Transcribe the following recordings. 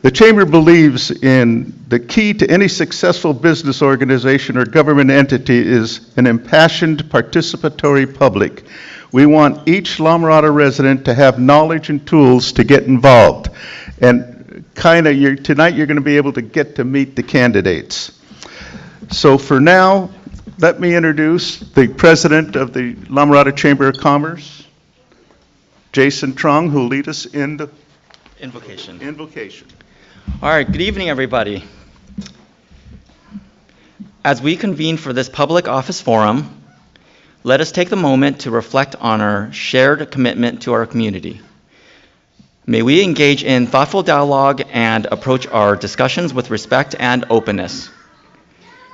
The Chamber believes in the key to any successful business organization or government entity is an impassioned participatory public. We want each La Mirada resident to have knowledge and tools to get involved. And tonight you're going to be able to get to meet the candidates. So for now, let me introduce the president of the La Mirada Chamber of Commerce, Jason Trong, who will lead us in the Invocation. All right, good evening, everybody. As we convene for this public office forum, let us take the moment to reflect on our shared commitment to our community. May we engage in thoughtful dialogue and approach our discussions with respect and openness.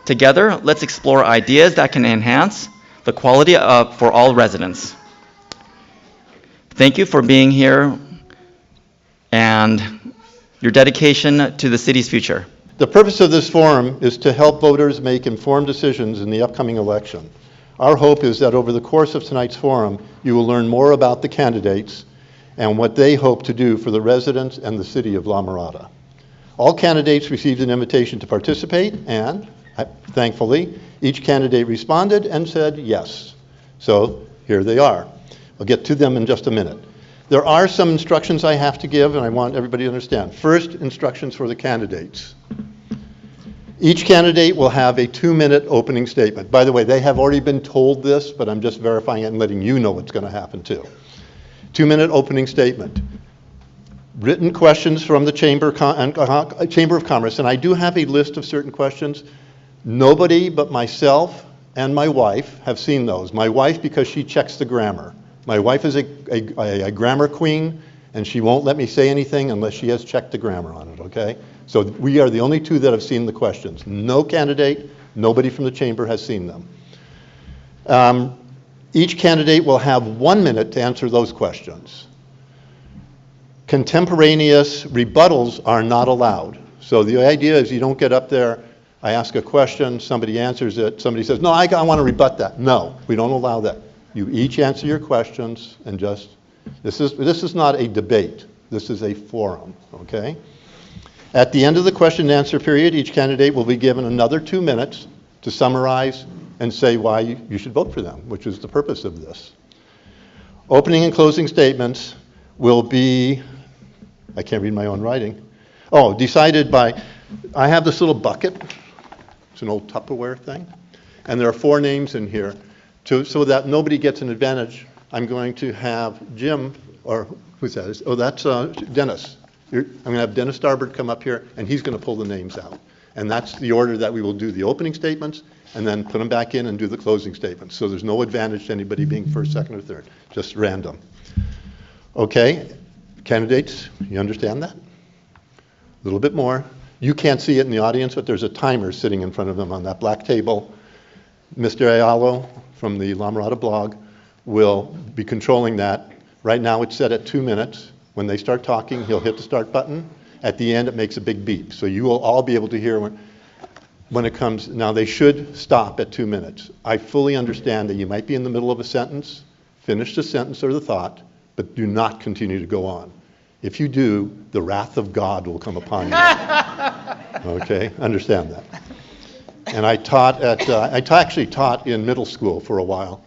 Together, let's explore ideas that can enhance the quality for all residents. Thank you for being here and your dedication to the city's future. The purpose of this forum is to help voters make informed decisions in the upcoming election. Our hope is that over the course of tonight's forum, you will learn more about the candidates and what they hope to do for the residents and the city of La Mirada. All candidates received an invitation to participate, and thankfully, each candidate responded and said yes. So here they are. I'll get to them in just a minute. There are some instructions I have to give, and I want everybody to understand. First, instructions for the candidates. Each candidate will have a 2-minute opening statement. By the way, they have already been told this, but I'm just verifying it and letting you know what's going to happen too. 2-minute opening statement. Written questions from the Chamber of Commerce, and I do have a list of certain questions. Nobody but myself and my wife have seen those. My wife, because she checks the grammar. My wife is a grammar queen, and she won't let me say anything unless she has checked the grammar on it, okay? So we are the only two that have seen the questions. No candidate, nobody from the chamber has seen them. Each candidate will have 1 minute to answer those questions. Contemporaneous rebuttals are not allowed. So the idea is you don't get up there, I ask a question, somebody answers it, somebody says, no, I want to rebut that. No, we don't allow that. You each answer your questions and just, this is not a debate. This is a forum, okay? At the end of the question and answer period, each candidate will be given another 2 minutes to summarize and say why you should vote for them, which is the purpose of this. Opening and closing statements will be, I can't read my own writing. Decided by, I have this little bucket. It's an old Tupperware thing. And there are 4 names in here. So that nobody gets an advantage, I'm going to have Jim, or who's that? That's Dennis. I'm going to have Dennis Starbird come up here, and he's going to pull the names out. And that's the order that we will do the opening statements, and then put them back in and do the closing statements. So there's no advantage to anybody being first, second, or third, just random. Okay, candidates, you understand that? A little bit more. You can't see it in the audience, but there's a timer sitting in front of them on that black table. Mr. Ayalo from the La Mirada blog will be controlling that. Right now it's set at 2 minutes. When they start talking, he'll hit the start button. At the end, it makes a big beep. So you will all be able to hear when it comes. Now, they should stop at 2 minutes. I fully understand that you might be in the middle of a sentence, finish the sentence or the thought, but do not continue to go on. If you do, the wrath of God will come upon you. Okay, understand that. And I actually taught in middle school for a while,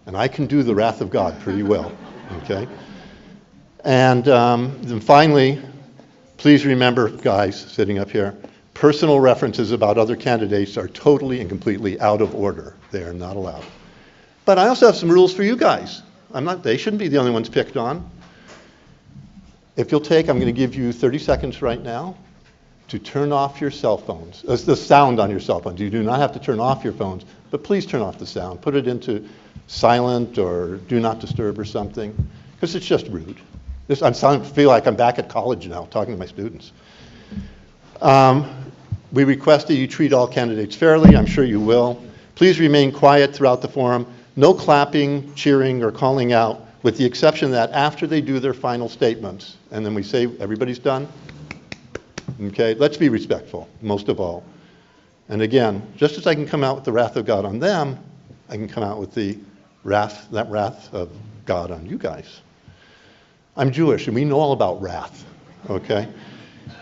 and I can do the wrath of God pretty well, okay? And then finally, please remember, guys sitting up here, personal references about other candidates are totally and completely out of order. They are not allowed. But I also have some rules for you guys. They shouldn't be the only ones picked on. I'm going to give you 30 seconds right now to turn off your cell phones, the sound on your cell phones. You do not have to turn off your phones, but please turn off the sound. Put it silent or do not disturb or something, because it's just rude. I feel like I'm back at college now talking to my students. We request that you treat all candidates fairly. I'm sure you will. Please remain quiet throughout the forum. No clapping, cheering, or calling out, with the exception that after they do their final statements, and then we say, everybody's done? Okay, let's be respectful, most of all. And again, just as I can come out with the wrath of God on them, I can come out with that wrath of God on you guys. I'm Jewish, and we know all about wrath, okay?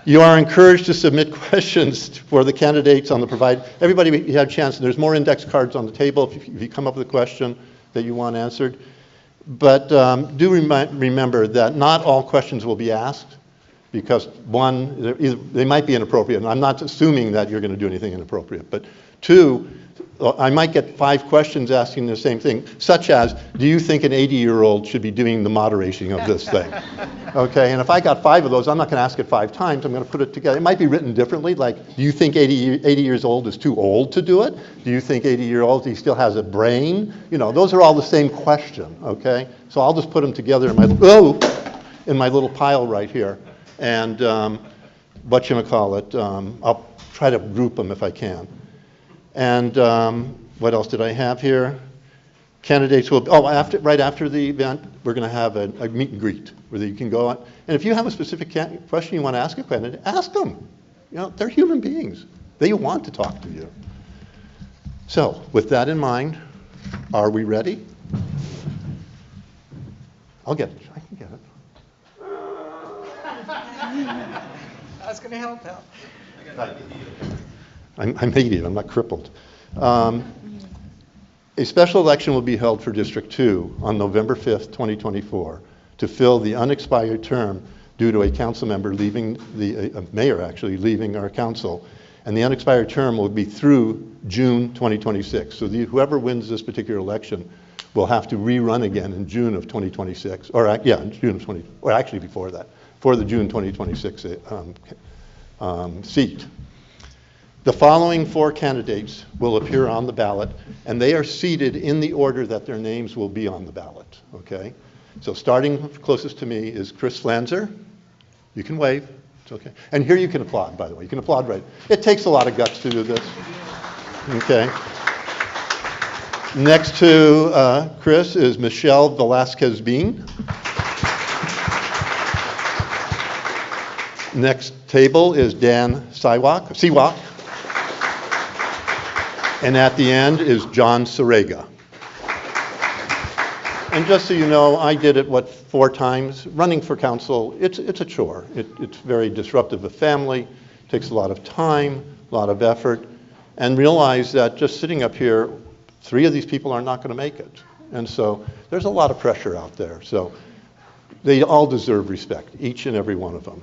You are encouraged to submit questions for the candidates on the provide. Everybody, you have a chance. There's more index cards on the table if you come up with a question that you want answered. But do remember that not all questions will be asked because, one, they might be inappropriate. And I'm not assuming that you're going to do anything inappropriate. But two, I might get 5 questions asking the same thing, such as, do you think an 80-year-old should be doing the moderating of this thing? Okay, and if I got 5 of those, I'm not going to ask it 5 times. I'm going to put it together. It might be written differently, like, do you think 80 years old is too old to do it? Do you think 80-year-old, he still has a brain? You know, those are all the same question, okay? So I'll just put them together in my little pile right here. And whatchamacallit, I'll try to group them if I can. And what else did I have here? Candidates will, right after the event, we're going to have a meet and greet where you can go on. And if you have a specific question you want to ask a candidate, ask them. You know, they're human beings. They want to talk to you. So with that in mind, are we ready? I'll get it. I can get it. I was going to help out. I'm 80, I'm not crippled. A special election will be held for District 2 on November 5th, 2024, to fill the unexpired term due to a council member leaving, a mayor actually, leaving our council. And the unexpired term will be through June 2026. So whoever wins this particular election will have to rerun again in June of 2026, in June of 20, or actually before that, for the June 2026 seat. The following 4 candidates will appear on the ballot, and they are seated in the order that their names will be on the ballot, okay? So starting closest to me is Chris Flanzer. You can wave, it's okay. And here you can applaud, by the way. You can applaud right. It takes a lot of guts to do this, okay? Next to Chris is Michelle Velasquez-Bean. Next table is Dan Siwak. And at the end is John Sarega. And just so you know, I did it, 4 times? Running for council, it's a chore. It's very disruptive of family, takes a lot of time, a lot of effort, and realize that just sitting up here, 3 of these people are not going to make it. And so there's a lot of pressure out there. So they all deserve respect, each and every one of them.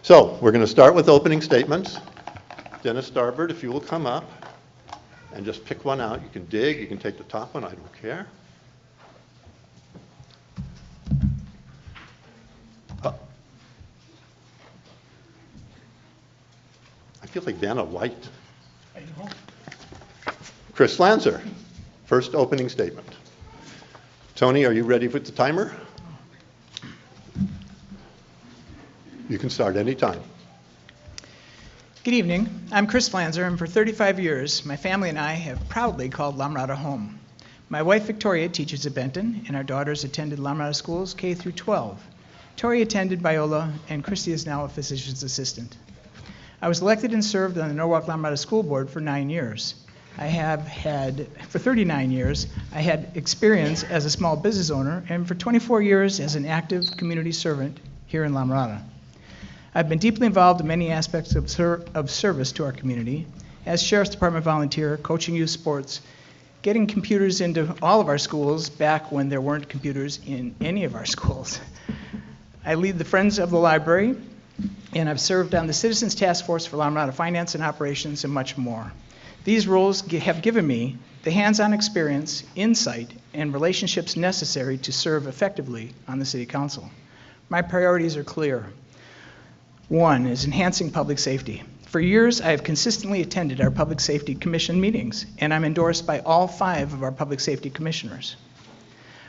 So we're going to start with opening statements. Dennis Starbird, if you will come up and just pick one out. You can dig, you can take the top one, I don't care. I feel like Vanna White. I know. Chris Lanzer, first opening statement. Tony, are you ready with the timer? You can start anytime. Good evening. I'm Chris Flanzer, and for 35 years, my family and I have proudly called La Mirada home. My wife, Victoria, teaches at Benton, and our daughters attended La Mirada schools K through 12. Tori attended Biola, and Christy is now a physician's assistant. I was elected and served on the Norwalk La Mirada School Board for 9 years. For 39 years, I had experience as a small business owner, and for 24 years as an active community servant here in La Mirada. I've been deeply involved in many aspects of service to our community, as Sheriff's Department volunteer, coaching youth sports, getting computers into all of our schools back when there weren't computers in any of our schools. I lead the Friends of the Library, and I've served on the Citizens Task Force for La Mirada Finance and Operations and much more. These roles have given me the hands-on experience, insight, and relationships necessary to serve effectively on the City Council. My priorities are clear. 1 is enhancing public safety. For years, I have consistently attended our Public Safety Commission meetings, and I'm endorsed by all 5 of our Public Safety Commissioners.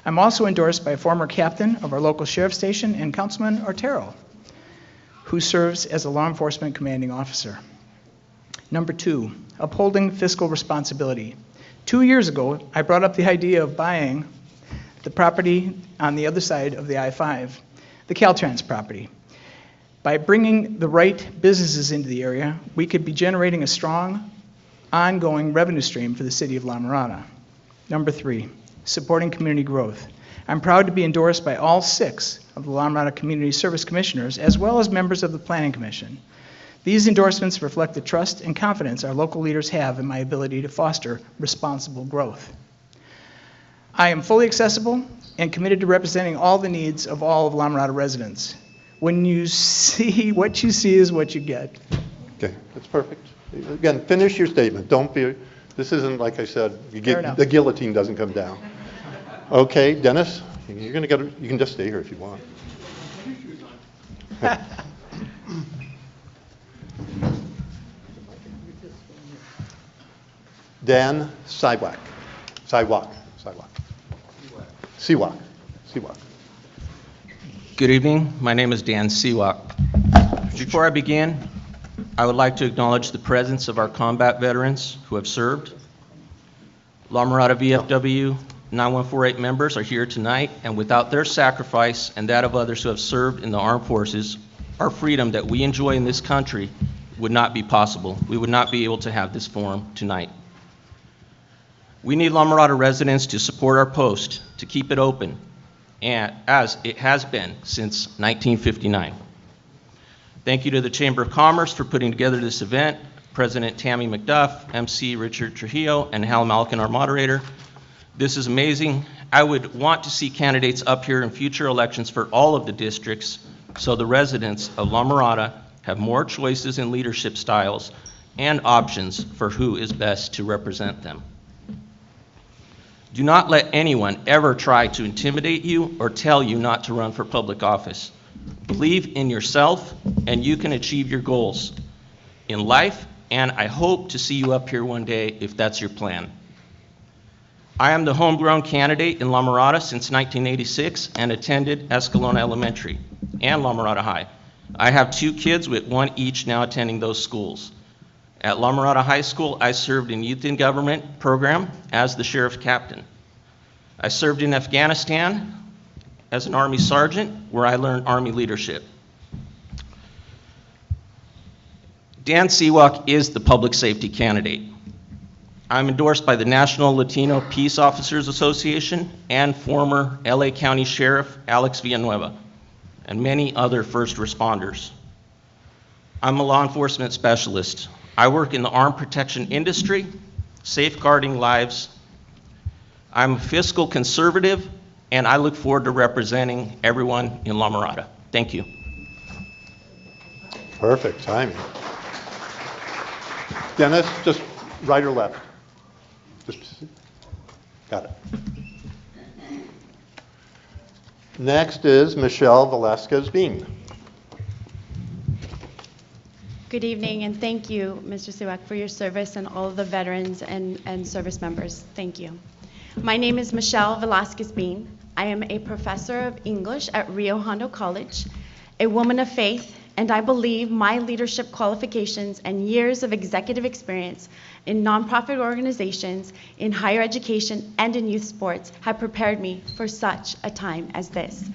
I'm also endorsed by a former captain of our local sheriff's station and Councilman Otero, who serves as a law enforcement commanding officer. Number 2, upholding fiscal responsibility. 2 years ago, I brought up the idea of buying the property on the other side of the I-5, the Caltrans property. By bringing the right businesses into the area, we could be generating a strong, ongoing revenue stream for the city of La Mirada. Number 3, supporting community growth. I'm proud to be endorsed by all 6 of the La Mirada Community Service Commissioners, as well as members of the Planning Commission. These endorsements reflect the trust and confidence our local leaders have in my ability to foster responsible growth. I am fully accessible and committed to representing all the needs of all of La Mirada residents. When you see what you see is what you get. Okay, that's perfect. Again, finish your statement. Don't be, this isn't, like I said, Fair enough. the guillotine doesn't come down. Okay, Dennis, you're going to get, you can just stay here if you want. Dan Siwak. Good evening. My name is Dan Siwak. Before I begin, I would like to acknowledge the presence of our combat veterans who have served. La Mirada VFW 9148 members are here tonight, and without their sacrifice and that of others who have served in the armed forces, our freedom that we enjoy in this country would not be possible. We would not be able to have this forum tonight. We need La Mirada residents to support our post, to keep it open, and as it has been since 1959. Thank you to the Chamber of Commerce for putting together this event, President Tammy McDuff, MC Richard Trujillo, and Hal Malkin, our moderator. This is amazing. I would want to see candidates up here in future elections for all of the districts so the residents of La Mirada have more choices in leadership styles and options for who is best to represent them. Do not let anyone ever try to intimidate you or tell you not to run for public office. Believe in yourself and you can achieve your goals in life, and I hope to see you up here one day if that's your plan. I am the homegrown candidate in La Mirada since 1986 and attended Escalona Elementary and La Mirada High. I have 2 kids with 1 each now attending those schools. At La Mirada High School, I served in Youth in Government program as the sheriff's captain. I served in Afghanistan as an Army sergeant, where I learned Army leadership. Dan Siwak is the public safety candidate. I'm endorsed by the National Latino Peace Officers Association and former LA County Sheriff Alex Villanueva, and many other first responders. I'm a law enforcement specialist. I work in the armed protection industry, safeguarding lives. I'm a fiscal conservative, and I look forward to representing everyone in La Mirada. Thank you. Perfect timing. Dennis, just right or left? Got it. Next is Michelle Velasquez-Bean. Good evening, and thank you, Mr. Siwak, for your service and all of the veterans and service members. Thank you. My name is Michelle Velasquez-Bean. I am a professor of English at Rio Hondo College, a woman of faith, and I believe my leadership qualifications and years of executive experience in nonprofit organizations, in higher education, and in youth sports have prepared me for such a time as this.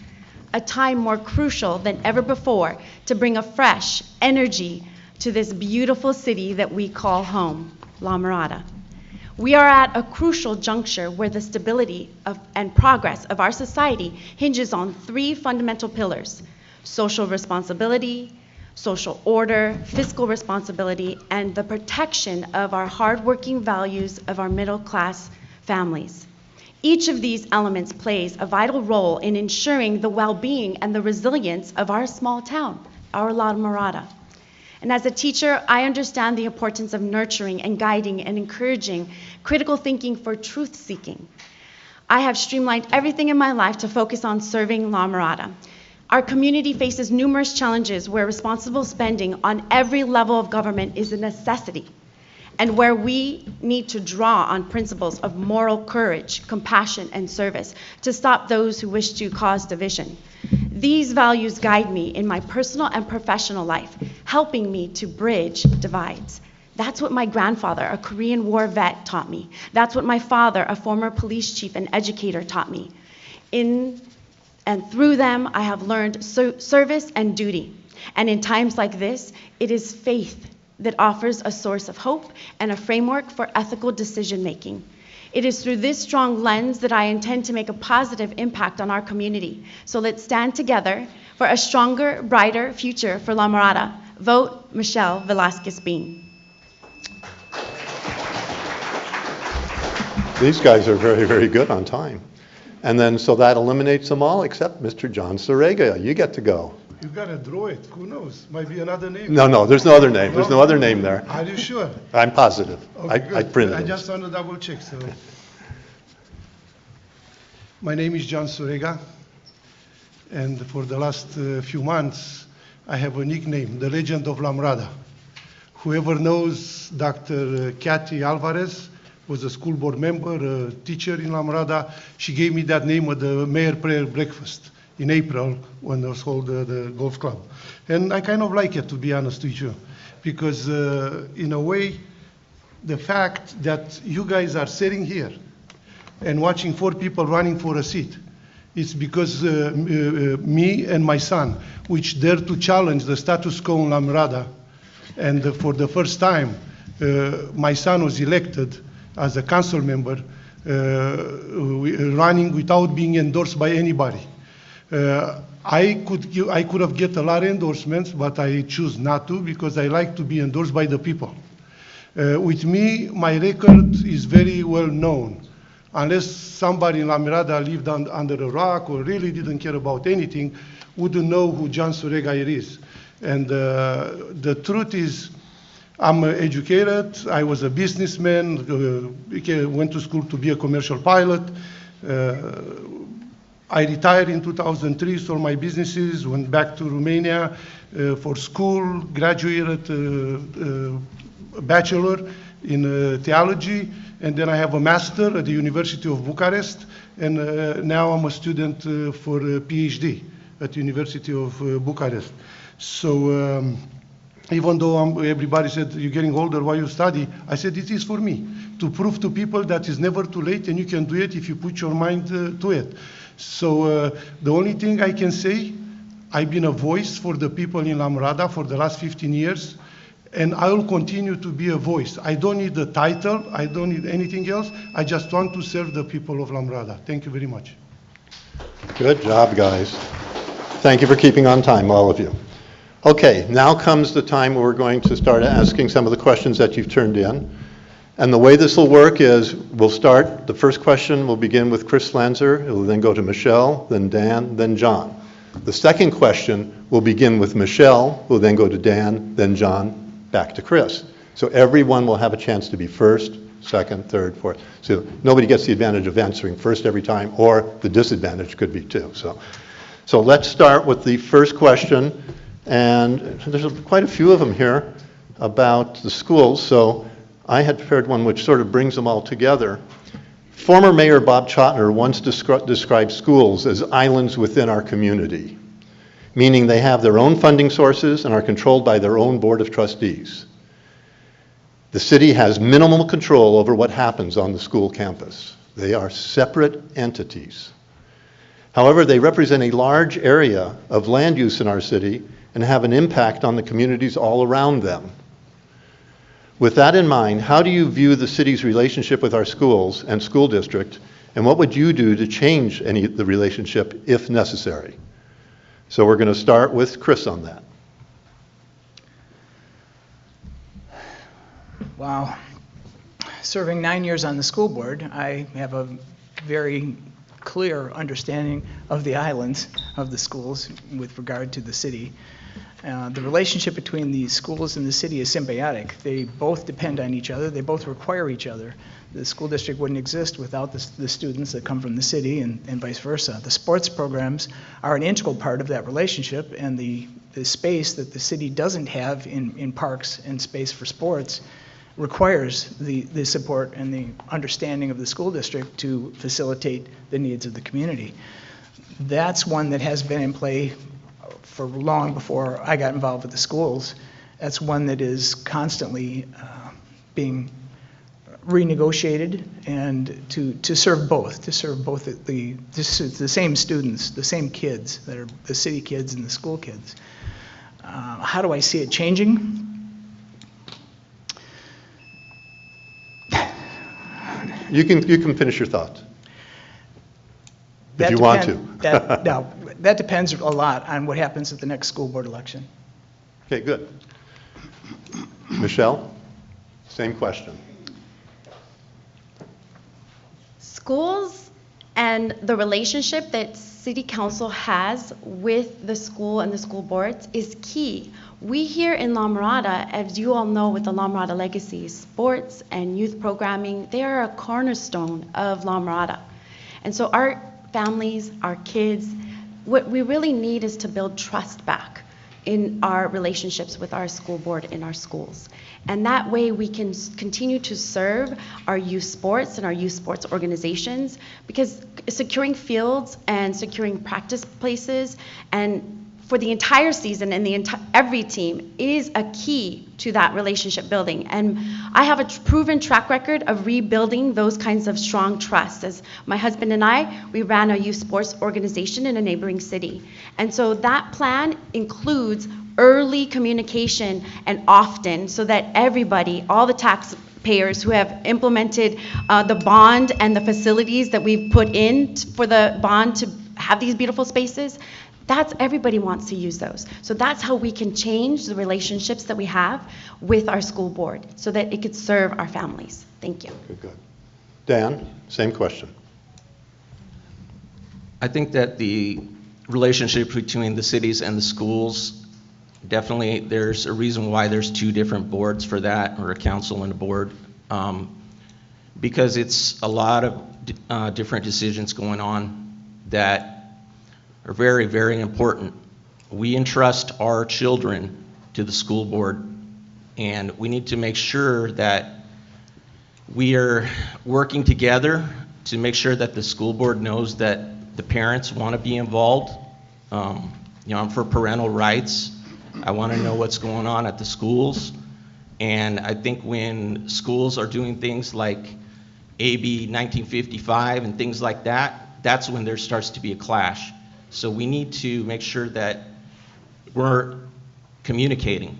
A time more crucial than ever before to bring a fresh energy to this beautiful city that we call home, La Mirada. We are at a crucial juncture where the stability and progress of our society hinges on 3 fundamental pillars: social responsibility, social order, fiscal responsibility, and the protection of our hardworking values of our middle-class families. Each of these elements plays a vital role in ensuring the well-being and the resilience of our small town, our La Mirada. And as a teacher, I understand the importance of nurturing and guiding and encouraging critical thinking for truth-seeking. I have streamlined everything in my life to focus on serving La Mirada. Our community faces numerous challenges where responsible spending on every level of government is a necessity, and where we need to draw on principles of moral courage, compassion, and service to stop those who wish to cause division. These values guide me in my personal and professional life, helping me to bridge divides. That's what my grandfather, a Korean War vet, taught me. That's what my father, a former police chief and educator, taught me. And through them, I have learned service and duty. And in times like this, it is faith that offers a source of hope and a framework for ethical decision-making. It is through this strong lens that I intend to make a positive impact on our community. So let's stand together for a stronger, brighter future for La Mirada. Vote Michelle Velasquez-Bean. These guys are very, very good on time. And then, so that eliminates them all except Mr. John Sorega. You get to go. You gotta draw it. Who knows? Might be another name. No, there's no other name. There's no other name there. Are you sure? I'm positive. Okay, I good. printed I them. just want to double check. So, my name is John Sorega, and for the last few months, I have a nickname, the Legend of La Mirada. Whoever knows Dr. Kathy Alvarez was a school board member, a teacher in La Mirada. She gave me that name at the Mayor Prayer Breakfast in April when it was called the golf club. And I kind of like it, to be honest with you, because in a way, the fact that you guys are sitting here and watching 4 people running for a seat, it's because me and my son, which dare to challenge the status quo in La Mirada, and for the first time, my son was elected as a council member, running without being endorsed by anybody. I could have get a lot of endorsements, but I choose not to because I like to be endorsed by the people. With me, my record is very well known. Unless somebody in La Mirada lived under a rock or really didn't care about anything, wouldn't know who John Sorega is. And the truth is, I'm educated, I was a businessman, went to school to be a commercial pilot. I retired in 2003, sold my businesses, went back to Romania for school, graduated a bachelor in theology, and then I have a master at the University of Bucharest, and now I'm a student for a PhD at the University of Bucharest. So even though everybody said, you're getting older, why you study? I said, it is for me, to prove to people that it's never too late and you can do it if you put your mind to it. So the only thing I can say, I've been a voice for the people in La Mirada for the last 15 years, and I will continue to be a voice. I don't need the title, I don't need anything else, I just want to serve the people of La Mirada. Thank you very much. Good job, guys. Thank you for keeping on time, all of you. Okay, now comes the time where we're going to start asking some of the questions that you've turned in. And the way this will work is we'll start, the first question will begin with Chris Lanzer, it will then go to Michelle, then Dan, then John. The second question will begin with Michelle, who will then go to Dan, then John, back to Chris. So everyone will have a chance to be first, second, third, fourth. So nobody gets the advantage of answering first every time, or the disadvantage could be too. So let's start with the first question. And there's quite a few of them here about the schools. So I had prepared one which sort of brings them all together. Former Mayor Bob Chotner once described schools as islands within our community, meaning they have their own funding sources and are controlled by their own board of trustees. The city has minimal control over what happens on the school campus. They are separate entities. However, they represent a large area of land use in our city and have an impact on the communities all around them. With that in mind, how do you view the city's relationship with our schools and school district, and what would you do to change the relationship if necessary? So we're going to start with Chris on that. Wow. Serving 9 years on the school board, I have a very clear understanding of the islands of the schools with regard to the city. The relationship between the schools and the city is symbiotic. They both depend on each other. They both require each other. The school district wouldn't exist without the students that come from the city and vice versa. The sports programs are an integral part of that relationship, and the space that the city doesn't have in parks and space for sports requires the support and the understanding of the school district to facilitate the needs of the community. That's one that has been in play for long before I got involved with the schools. That's one that is constantly being renegotiated and to serve both the same students, the same kids that are the city kids and the school kids. How do I see it changing? You can finish your thoughts. If That you want depend- to. No, that depends a lot on what happens at the next school board election. Okay, good. Michelle, same question. Schools and the relationship that city council has with the school and the school boards is key. We here in La Mirada, as you all know with the La Mirada legacy, sports and youth programming, they are a cornerstone of La Mirada. And so our families, our kids, what we really need is to build trust back in our relationships with our school board in our schools. And that way we can continue to serve our youth sports and our youth sports organizations, because securing fields and securing practice places and for the entire season and every team is a key to that relationship building. And I have a proven track record of rebuilding those kinds of strong trusts. As my husband and I, we ran a youth sports organization in a neighboring city. And so that plan includes early communication and often, so that everybody, all the taxpayers who have implemented the bond and the facilities that we've put in for the bond to have these beautiful spaces, everybody wants to use those. So that's how we can change the relationships that we have with our school board so that it could serve our families. Thank you. Good. Dan, same question. I think that the relationship between the cities and the schools, definitely there's a reason why there's two different boards for that, or a council and a board, because it's a lot of different decisions going on that are very, very important. We entrust our children to the school board, and we need to make sure that we are working together to make sure that the school board knows that the parents want to be involved. I'm for parental rights. I want to know what's going on at the schools. And I think when schools are doing things like AB 1955 and things like that, that's when there starts to be a clash. So we need to make sure that we're communicating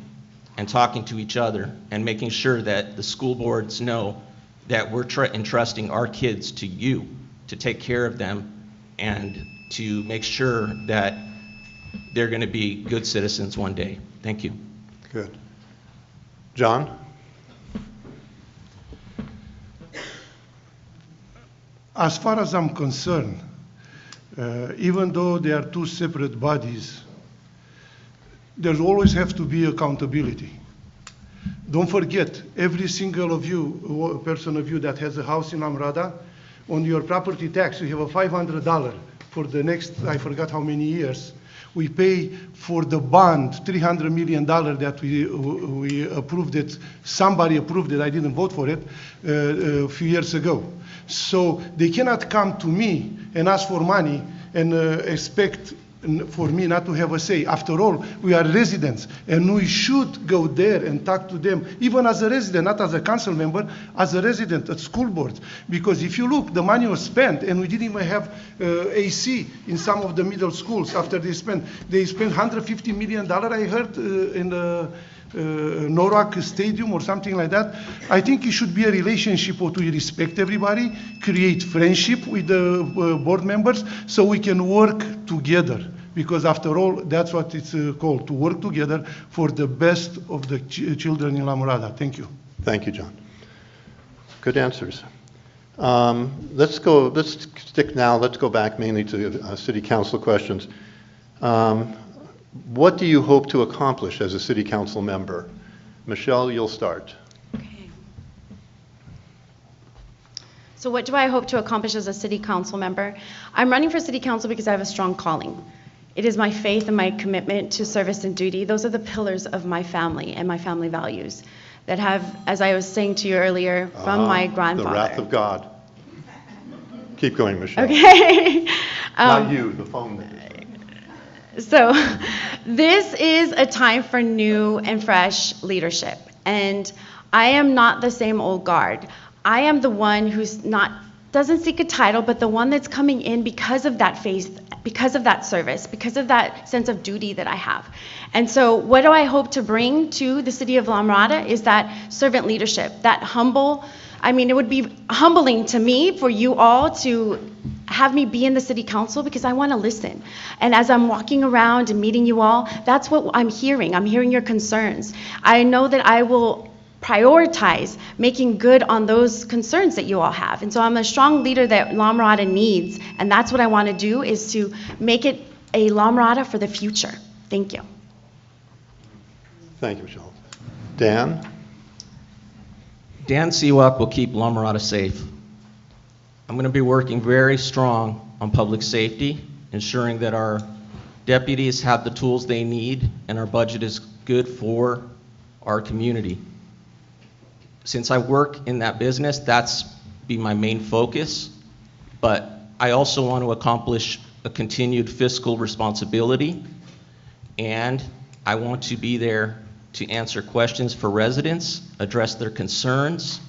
and talking to each other and making sure that the school boards know that we're entrusting our kids to you to take care of them and to make sure that they're going to be good citizens one day. Thank you. Good. John? As far as I'm concerned, even though they are two separate bodies, there's always have to be accountability. Don't forget, every single of you, person of you that has a house in Mirada, on your property tax, you have a $500 for the next, I forgot how many years. We pay for the bond, $300 million that we approved it, somebody approved it, I didn't vote for it, a few years ago. So they cannot come to me and ask for money and expect for me not to have a say. After all, we are residents, and we should go there and talk to them, even as a resident, not as a council member, as a resident at school boards. Because if you look, the money was spent, and we didn't even have AC in some of the middle schools after they spent $150 million, I heard, in the Norwalk Stadium or something like that. I think it should be a relationship where we respect everybody, create friendship with the board members, so we can work together. Because after all, that's what it's called, to work together for the best of the children in La Mirada. Thank you. Thank you, John. Good answers. Let's go back mainly to city council questions. What do you hope to accomplish as a city council member? Michelle, you'll start. Okay. So what do I hope to accomplish as a city council member? I'm running for city council because I have a strong calling. It is my faith and my commitment to service and duty. Those are the pillars of my family and my family values that have, as I was saying to you earlier, from my grandfather. The wrath of God. Keep going, Michelle. Okay. Not you, the phone. So this is a time for new and fresh leadership. And I am not the same old guard. I am the one who's doesn't seek a title, but the one that's coming in because of that faith, because of that service, because of that sense of duty that I have. And so what do I hope to bring to the city of La Mirada is that servant leadership, that humble I mean, it would be humbling to me for you all to have me be in the city council because I want to listen. And as I'm walking around and meeting you all, that's what I'm hearing. I'm hearing your concerns. I know that I will prioritize making good on those concerns that you all have. And so I'm a strong leader that La Mirada needs, and that's what I want to do, is to make it a La Mirada for the future. Thank you. Thank you, Michelle. Dan? Dan Siwak will keep La Mirada safe. I'm going to be working very strong on public safety, ensuring that our deputies have the tools they need and our budget is good for our community. Since I work in that business, that's be my main focus, but I also want to accomplish a continued fiscal responsibility, and I want to be there to answer questions for residents, address their concerns,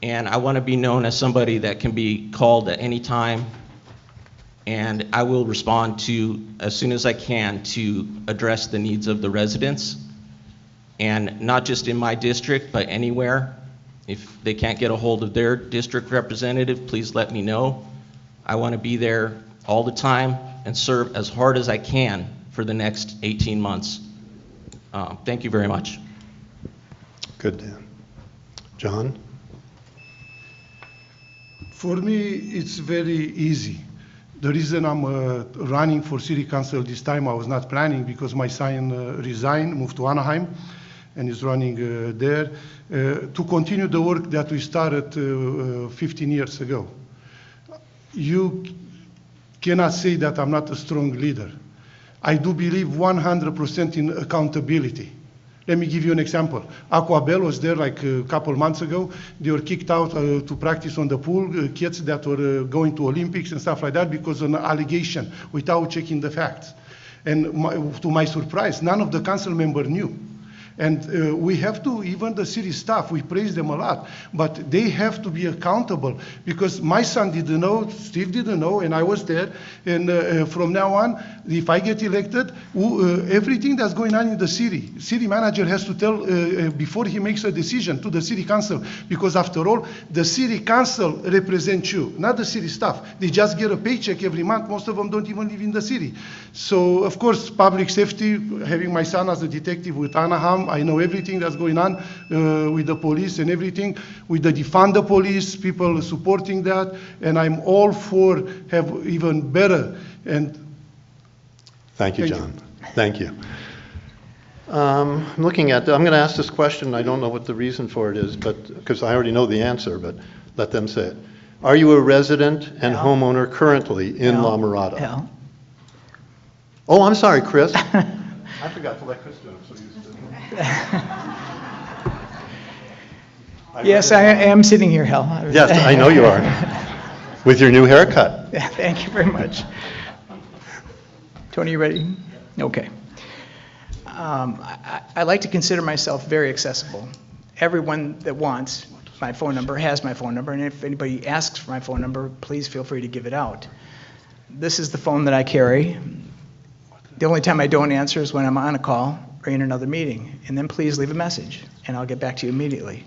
and I want to be known as somebody that can be called at any time, and I will respond to, as soon as I can, to address the needs of the residents. And not just in my district, but anywhere. If they can't get a hold of their district representative, please let me know. I want to be there all the time and serve as hard as I can for the next 18 months. Thank you very much. Good, Dan. John? For me, it's very easy. The reason I'm running for city council this time, I was not planning, because my son resigned, moved to Anaheim, and is running there to continue the work that we started 15 years ago. You cannot say that I'm not a strong leader. I do believe 100% in accountability. Let me give you an example. Aquabel was there like a couple months ago. They were kicked out to practice on the pool, kids that were going to Olympics and stuff like that because of an allegation without checking the facts. And to my surprise, none of the council members knew. And we have to, even the city staff, we praise them a lot, but they have to be accountable, because my son didn't know, Steve didn't know, and I was there. And from now on, if I get elected, everything that's going on in the city manager has to tell before he makes a decision to the city council, because after all, the city council represents you, not the city staff. They just get a paycheck every month. Most of them don't even live in the city. So, of course, public safety, having my son as a detective with Anaheim, I know everything that's going on with the police and everything, with the defund the police, people supporting that, and I'm all for have even better. And Thank you, John. Thank you. I'm looking at, I'm going to ask this question. I don't know what the reason for it is, but because I already know the answer, but let them say it. Are you a resident and homeowner currently in La Mirada? Hell. Oh, I'm sorry, Chris. I forgot to let Chris do it. So Yes, I am sitting here, Hal. Yes, I know you are. With your new haircut. Thank you very much. Tony, you ready? Okay. I like to consider myself very accessible. Everyone that wants my phone number has my phone number, and if anybody asks for my phone number, please feel free to give it out. This is the phone that I carry. The only time I don't answer is when I'm on a call or in another meeting, and then please leave a message, and I'll get back to you immediately.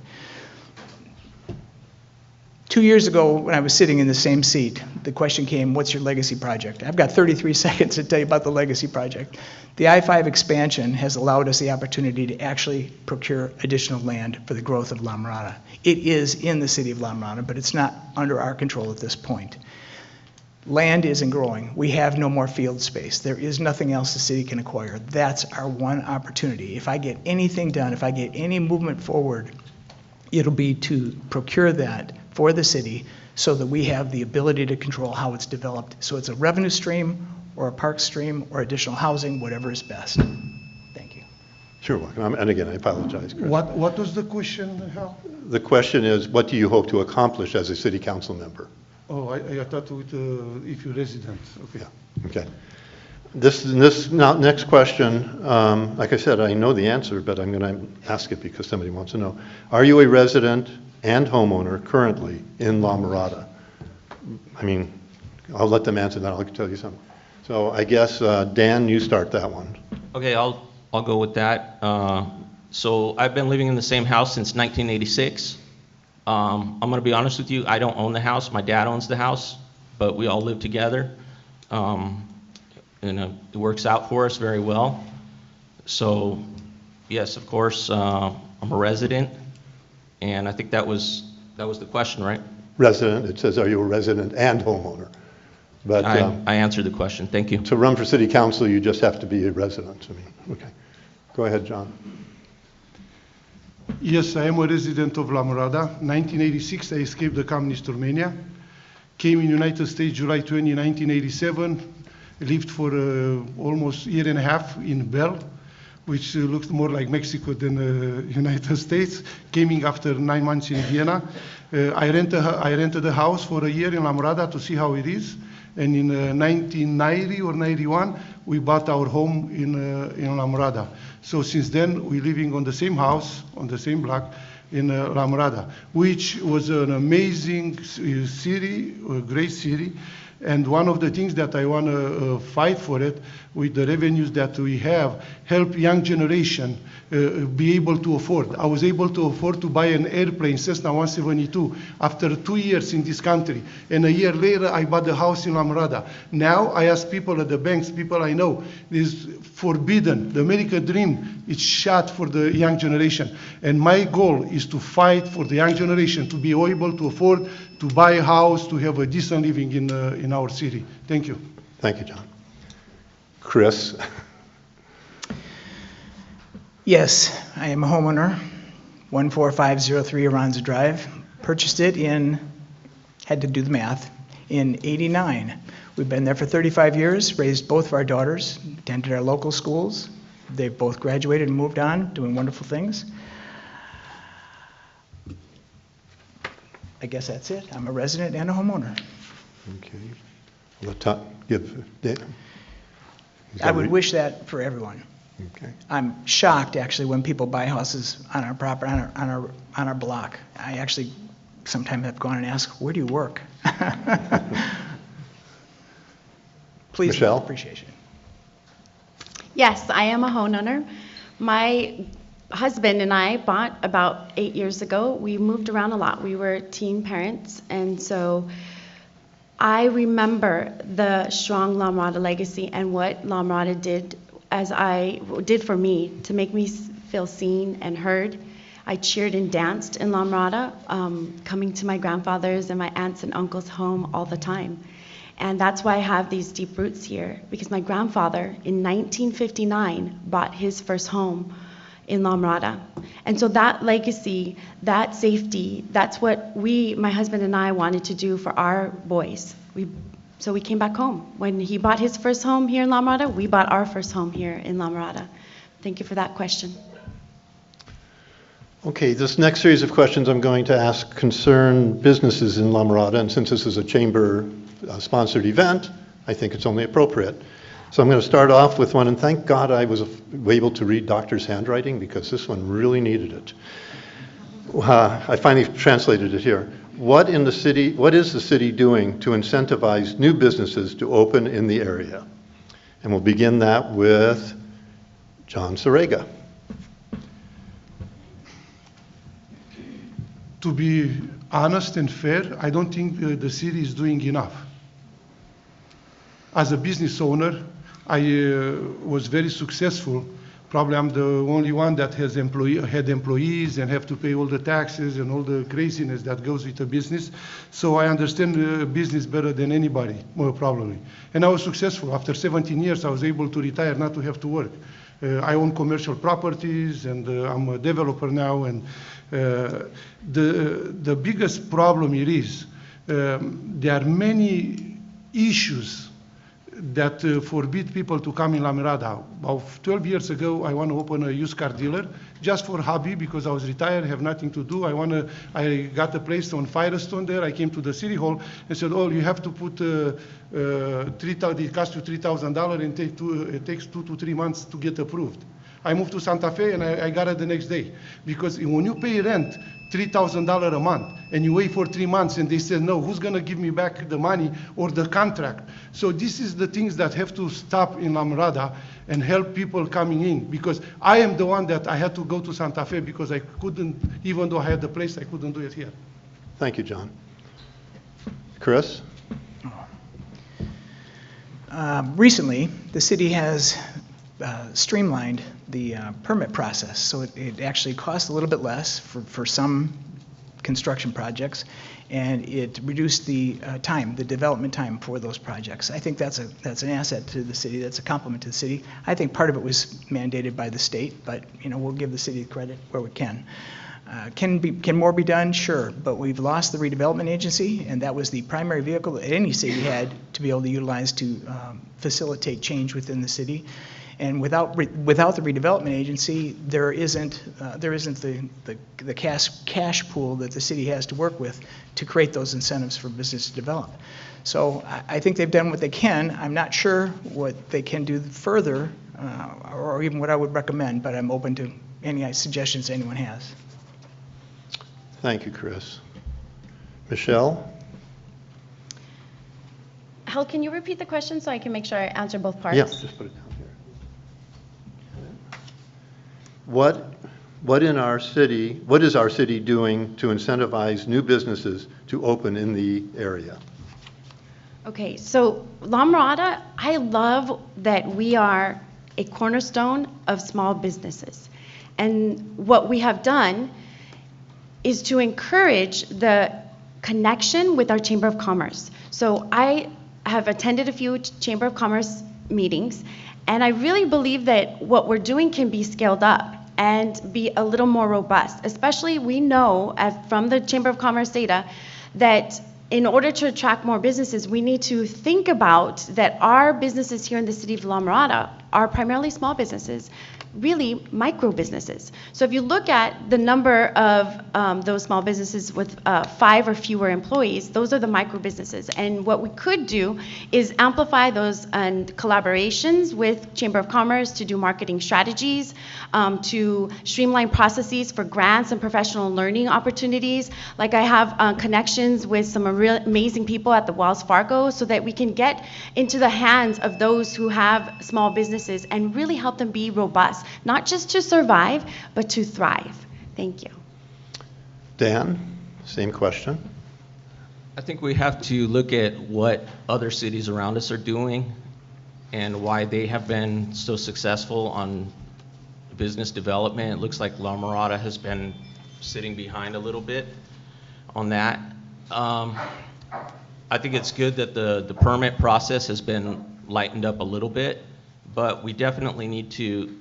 2 years ago, when I was sitting in the same seat, the question came, what's your legacy project? I've got 33 seconds to tell you about the legacy project. The I-5 expansion has allowed us the opportunity to actually procure additional land for the growth of La Mirada. It is in the city of La Mirada, but it's not under our control at this point. Land isn't growing. We have no more field space. There is nothing else the city can acquire. That's our one opportunity. If I get anything done, if I get any movement forward, it'll be to procure that for the city so that we have the ability to control how it's developed. So it's a revenue stream or a park stream or additional housing, whatever is best. Thank you. Sure, welcome. And again, I apologize, Chris. what was the question, Hal? The question is, what do you hope to accomplish as a city council member? Oh, I thought with if you're resident. Okay. Yeah, okay. This next question, like I said, I know the answer, but I'm going to ask it because somebody wants to know. Are you a resident and homeowner currently in La Mirada? I mean, I'll let them answer that. I'll tell you something. So I guess, Dan, you start that one. Okay, I'll go with that. So I've been living in the same house since 1986. I'm going to be honest with you, I don't own the house. My dad owns the house, but we all live together. And it works out for us very well. So, yes, of course, I'm a resident, and I think that was the question, right? Resident, it says, are you a resident and homeowner? But I answered the question. Thank you. to run for city council, you just have to be a resident. I mean, okay. Go ahead, John. Yes, I am a resident of La Mirada. 1986, I escaped the communist Romania. Came in United States July 20, 1987. Lived for almost a year and a half in Bell, which looks more like Mexico than United States. Came in after 9 months in Vienna. I rented a house for a year in La Mirada to see how it is. And in 1990 or 91, we bought our home in La Mirada. So since then, we're living on the same house, on the same block in La Mirada, which was an amazing city, a great city. And one of the things that I want to fight for it, with the revenues that we have, help young generation be able to afford. I was able to afford to buy an airplane, Cessna 172, after 2 years in this country. And a year later, I bought a house in La Mirada. Now, I ask people at the banks, people I know, it is forbidden. The American dream is shot for the young generation. And my goal is to fight for the young generation to be able to afford to buy a house, to have a decent living in our city. Thank you. Thank you, John. Chris? Yes, I am a homeowner, 14503 Aranza Drive. Purchased it had to do the math, in '89. We've been there for 35 years, raised both of our daughters, attended our local schools. They've both graduated and moved on, doing wonderful things. I guess that's it. I'm a resident and a homeowner. Okay. I'll give Dan. I would wish that for everyone. Okay. I'm shocked, actually, when people buy houses on our property, on our block. I actually sometimes have gone and asked, "Where do you work?" Please, Michelle? appreciation. Yes, I am a homeowner. My husband and I bought about 8 years ago. We moved around a lot. We were teen parents, and so I remember the strong La Mirada legacy and what La Mirada did for me to make me feel seen and heard. I cheered and danced in La Mirada, coming to my grandfather's and my aunts and uncles' home all the time. And that's why I have these deep roots here, because my grandfather in 1959 bought his first home in La Mirada. And so that legacy, that safety, that's what my husband and I wanted to do for our boys. So we came back home. When he bought his first home here in La Mirada, we bought our first home here in La Mirada. Thank you for that question. Okay, this next series of questions I'm going to ask concern businesses in La Mirada, and since this is a chamber-sponsored event, I think it's only appropriate. So I'm going to start off with one, and thank God I was able to read Doctor's handwriting, because this one really needed it. I finally translated it here. What is the city doing to incentivize new businesses to open in the area? And we'll begin that with John Sarega. To be honest and fair, I don't think the city is doing enough. As a business owner, I was very successful. Probably I'm the only one that had employees and have to pay all the taxes and all the craziness that goes with a business. So I understand business better than anybody, more probably. And I was successful. After 17 years, I was able to retire, not to have to work. I own commercial properties, and I'm a developer now. And the biggest problem it is, there are many issues that forbid people to come in La Mirada. About 12 years ago, I want to open a used car dealer just for hobby, because I was retired, have nothing to do. I got a place on Firestone there. I came to the city hall and said, "Oh, you have to put it costs you $3,000 and it takes 2 to 3 months to get approved." I moved to Santa Fe and I got it the next day. Because when you pay rent $3,000 a month and you wait for 3 months and they say, "No, who's going to give me back the money or the contract?" So this is the things that have to stop in La Mirada and help people coming in. Because I am the one that I had to go to Santa Fe because I couldn't, even though I had the place, I couldn't do it here. Thank you, John. Chris? Recently, the city has streamlined the permit process, so it actually costs a little bit less for some construction projects, and it reduced the time, the development time for those projects. I think that's an asset to the city, that's a compliment to the city. I think part of it was mandated by the state, but we'll give the city credit where we can. Can more be done? Sure, but we've lost the redevelopment agency, and that was the primary vehicle that any city had to be able to utilize to facilitate change within the city. And without the redevelopment agency, there isn't the cash pool that the city has to work with to create those incentives for business to develop. So I think they've done what they can. I'm not sure what they can do further, or even what I would recommend, but I'm open to any suggestions anyone has. Thank you, Chris. Michelle? Hal, can you repeat the question so I can make sure I answer both parts? Yes, just put it down here. What is our city doing to incentivize new businesses to open in the area? Okay, so La Mirada, I love that we are a cornerstone of small businesses. And what we have done is to encourage the connection with our Chamber of Commerce. So I have attended a few Chamber of Commerce meetings, and I really believe that what we're doing can be scaled up and be a little more robust. Especially, we know from the Chamber of Commerce data that in order to attract more businesses, we need to think about that our businesses here in the city of La Mirada are primarily small businesses, really micro businesses. So if you look at the number of those small businesses with 5 or fewer employees, those are the micro businesses. And what we could do is amplify those and collaborations with Chamber of Commerce to do marketing strategies, to streamline processes for grants and professional learning opportunities. Like I have connections with some real amazing people at the Wells Fargo so that we can get into the hands of those who have small businesses and really help them be robust. Not just to survive, but to thrive. Thank you. Dan, same question. I think we have to look at what other cities around us are doing and why they have been so successful on business development. It looks like La Mirada has been sitting behind a little bit on that. I think it's good that the permit process has been lightened up a little bit, but we definitely need to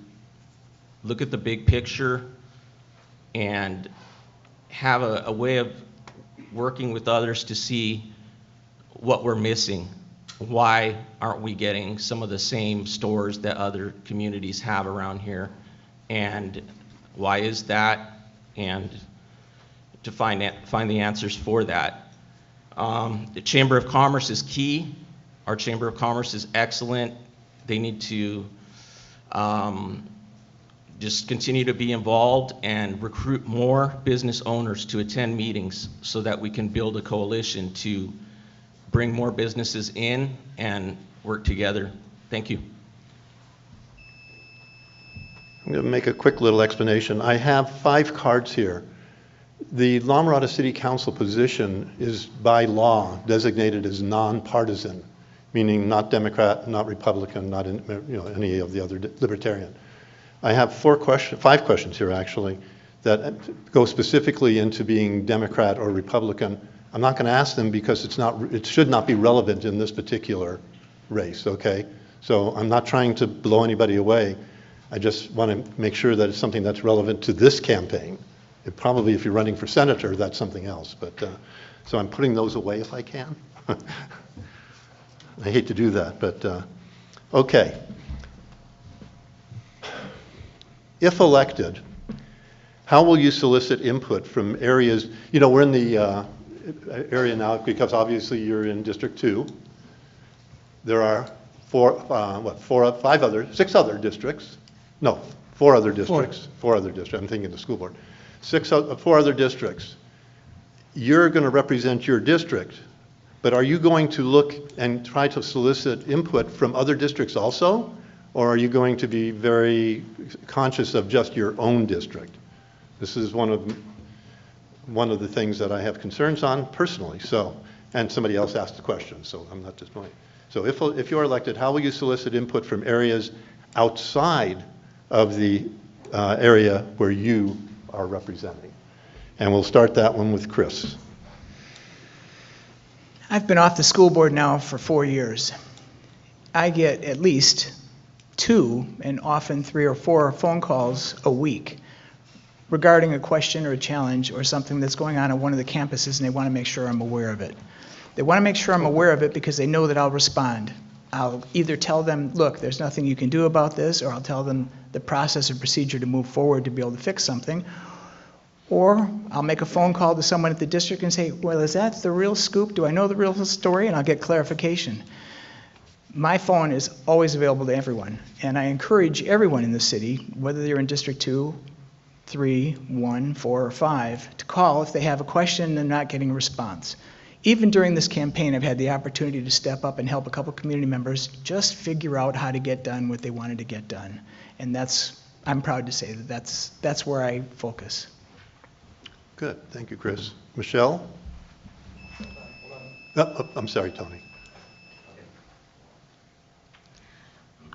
look at the big picture and have a way of working with others to see what we're missing. Why aren't we getting some of the same stores that other communities have around here? And why is that? And to find the answers for that. The Chamber of Commerce is key. Our Chamber of Commerce is excellent. They need to just continue to be involved and recruit more business owners to attend meetings so that we can build a coalition to bring more businesses in and work together. Thank you. I'm going to make a quick little explanation. I have 5 cards here. The La Mirada City Council position is by law designated as nonpartisan, meaning not Democrat, not Republican, not any of the other libertarian. I have 5 questions here actually that go specifically into being Democrat or Republican. I'm not going to ask them because it should not be relevant in this particular race, okay? So I'm not trying to blow anybody away. I just want to make sure that it's something that's relevant to this campaign. Probably if you're running for senator, that's something else. But so I'm putting those away if I can. I hate to do that, but okay. If elected, how will you solicit input from areas? We're in the area now because obviously you're in District 2. There are 6 other districts. No, 4 other districts. 4 other districts. I'm thinking of the school board. 4 other districts. You're going to represent your district, but are you going to look and try to solicit input from other districts also? Or are you going to be very conscious of just your own district? This is one of one of the things that I have concerns on personally, so, and somebody else asked the question, so I'm not just going. So if you're elected, how will you solicit input from areas outside of the area where you are representing? And we'll start that one with Chris. I've been off the school board now for 4 years. I get at least 2 and often 3 or 4 phone calls a week regarding a question or a challenge or something that's going on at one of the campuses, and they want to make sure I'm aware of it. They want to make sure I'm aware of it because they know that I'll respond. I'll either tell them, look, there's nothing you can do about this, or I'll tell them the process or procedure to move forward to be able to fix something. Or I'll make a phone call to someone at the district and say, well, is that the real scoop? Do I know the real story? And I'll get clarification. My phone is always available to everyone, and I encourage everyone in the city, whether they're in District 2, 3, 1, 4, or 5, to call if they have a question and they're not getting a response. Even during this campaign, I've had the opportunity to step up and help a couple community members just figure out how to get done what they wanted to get done. And I'm proud to say that's where I focus. Good, thank you, Chris. Michelle? I'm sorry, Tony.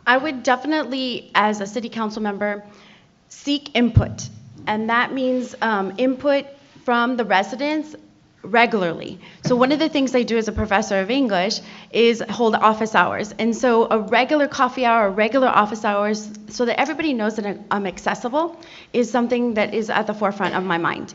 I would definitely, as a city council member, seek input. And that means input from the residents regularly. So one of the things I do as a professor of English is hold office hours. And so a regular coffee hour, regular office hours, so that everybody knows that I'm accessible, is something that is at the forefront of my mind.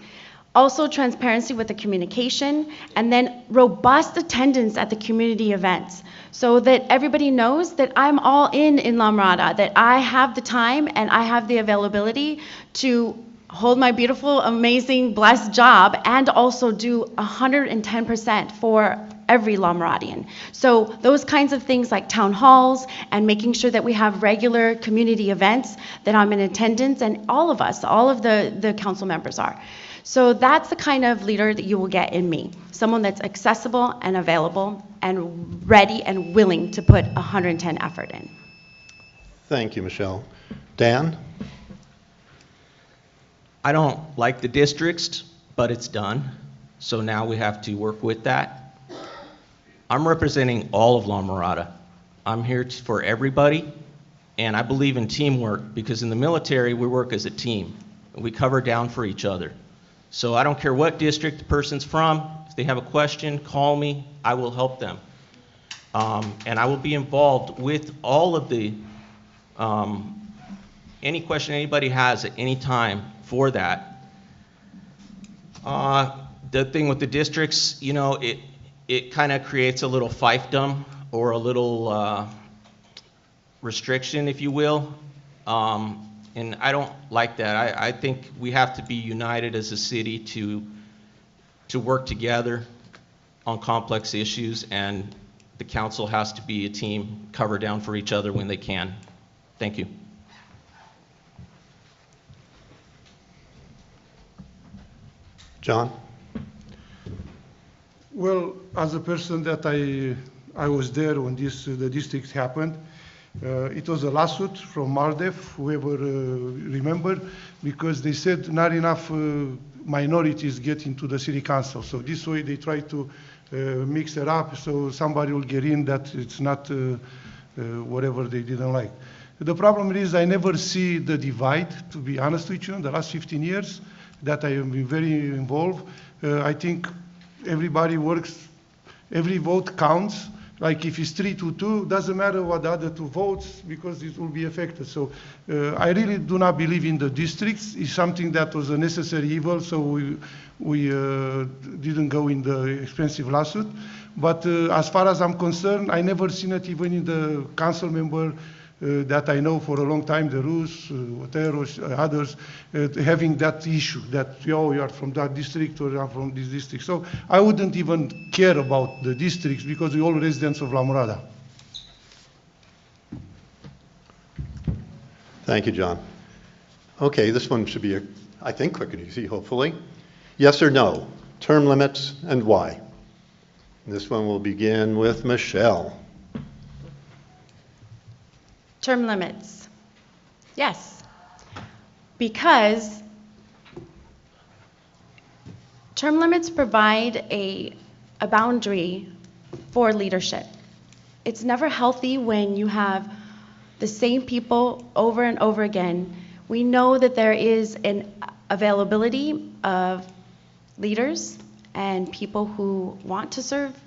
Also, transparency with the communication, and then robust attendance at the community events, so that everybody knows that I'm all in La Mirada, that I have the time and I have the availability to hold my beautiful, amazing, blessed job, and also do 110% for every La Miradian. So those kinds of things like town halls and making sure that we have regular community events, that I'm in attendance, and all of us, all of the council members are. So that's the kind of leader that you will get in me. Someone that's accessible and available and ready and willing to put 110 effort in. Thank you, Michelle. Dan? I don't like the districts, but it's done. So now we have to work with that. I'm representing all of La Mirada. I'm here for everybody, and I believe in teamwork because in the military, we work as a team. We cover down for each other. So I don't care what district the person's from. If they have a question, call me. I will help them. And I will be involved with all of the, any question anybody has at any time for that. The thing with the districts, you know, it kind of creates a little fiefdom or a little restriction, if you will. And I don't like that. I think we have to be united as a city to work together on complex issues, and the council has to be a team, cover down for each other when they can. Thank you. John? Well, as a person that I was there when the district happened, it was a lawsuit from MARDEF, whoever remember, because they said not enough minorities get into the city council. So this way they try to mix it up so somebody will get in that it's not whatever they didn't like. The problem is I never see the divide, to be honest with you, in the last 15 years that I have been very involved. I think everybody works, every vote counts. Like if it's 3-2, doesn't matter what the other 2 votes because it will be affected. So I really do not believe in the districts. It's something that was a necessary evil, so we didn't go in the expensive lawsuit. But as far as I'm concerned, I never seen it even in the council member that I know for a long time, the Rus, Oteros, others, having that issue that, yo, you are from that district or you are from this district. So I wouldn't even care about the districts because we're all residents of La Mirada. Thank you, John. Okay, this one should be, I think, quick and easy, hopefully. Yes or no? Term limits and why? This one will begin with Michelle. Term limits. Yes. Because term limits provide a boundary for leadership. It's never healthy when you have the same people over and over again. We know that there is an availability of leaders and people who want to serve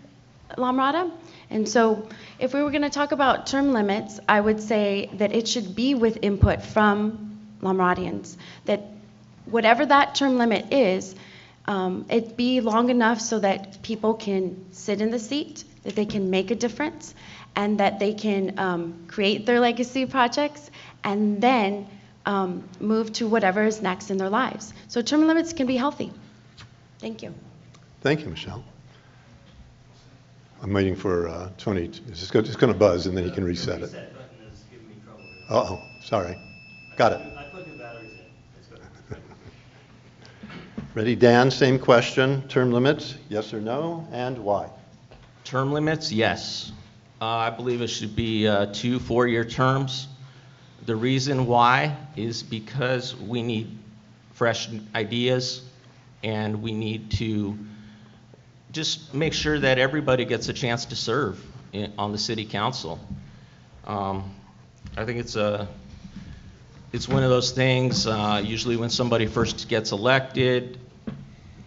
La Mirada. And so if we were going to talk about term limits, I would say that it should be with input from La Miradians, that whatever that term limit is, it be long enough so that people can sit in the seat, that they can make a difference, and that they can create their legacy projects, and then move to whatever is next in their lives. So term limits can be healthy. Thank you. Thank you, Michelle. I'm waiting for Tony. It's going to buzz, and then he can reset it. Reset button is giving me trouble here. Uh-oh, sorry. Got it. I put new batteries in. It's good. Ready, Dan, same question. Term limits, yes or no, and why? Term limits, yes. I believe it should be 2 4-year terms. The reason why is because we need fresh ideas, and we need to just make sure that everybody gets a chance to serve on the city council. I think it's one of those things, usually when somebody first gets elected,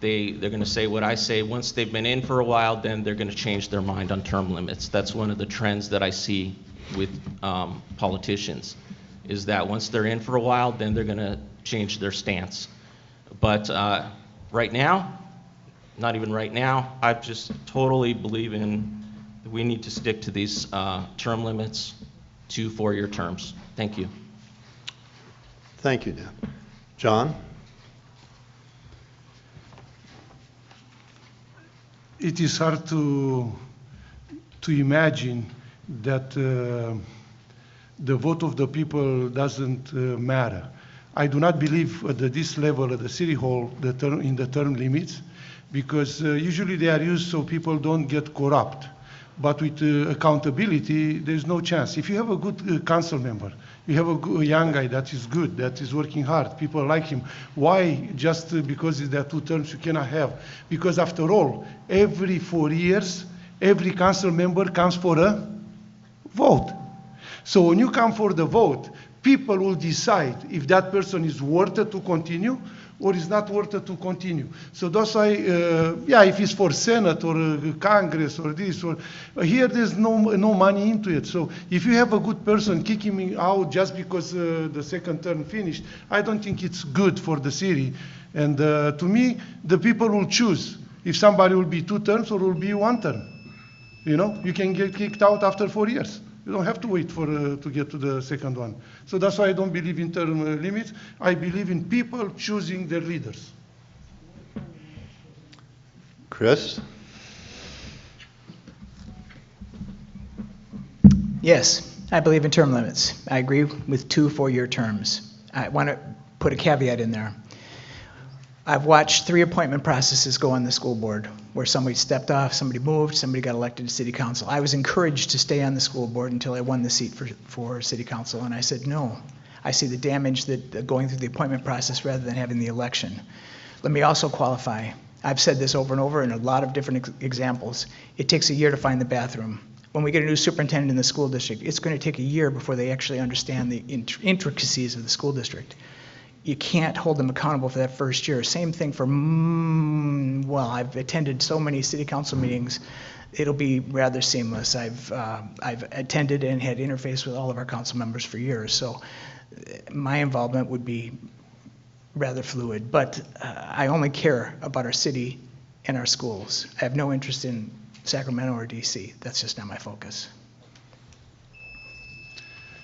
they're going to say what I say. Once they've been in for a while, then they're going to change their mind on term limits. That's one of the trends that I see with politicians, is that once they're in for a while, then they're going to change their stance. But right now, not even right now, I just totally believe in we need to stick to these term limits, 2 4-year terms. Thank you. Thank you, Dan. John? It is hard to imagine that the vote of the people doesn't matter. I do not believe at this level at the city hall in the term limits, because usually they are used so people don't get corrupt. But with accountability, there's no chance. If you have a good council member, you have a young guy that is good, that is working hard, people like him, why just because it's there 2 terms you cannot have? Because after all, every 4 years, every council member comes for a vote. So when you come for the vote, people will decide if that person is worth it to continue or is not worth it to continue. So that's why, if it's for Senate or Congress or this, or here there's no money into it. So if you have a good person kicking me out just because the second term finished, I don't think it's good for the city. And to me, the people will choose if somebody will be 2 terms or will be 1 term. You know, you can get kicked out after 4 years. You don't have to wait for to get to the second one. So that's why I don't believe in term limits. I believe in people choosing their leaders. Chris? Yes, I believe in term limits. I agree with 2 4-year terms. I want to put a caveat in there. I've watched 3 appointment processes go on the school board where somebody stepped off, somebody moved, somebody got elected to city council. I was encouraged to stay on the school board until I won the seat for city council, and I said no. I see the damage that going through the appointment process rather than having the election. Let me also qualify. I've said this over and over in a lot of different examples. It takes a year to find the bathroom. When we get a new superintendent in the school district, it's going to take a year before they actually understand the intricacies of the school district. You can't hold them accountable for that first year. Same thing for, I've attended so many city council meetings, it'll be rather seamless. I've attended and had interface with all of our council members for years, so my involvement would be rather fluid. But I only care about our city and our schools. I have no interest in Sacramento or DC. That's just not my focus.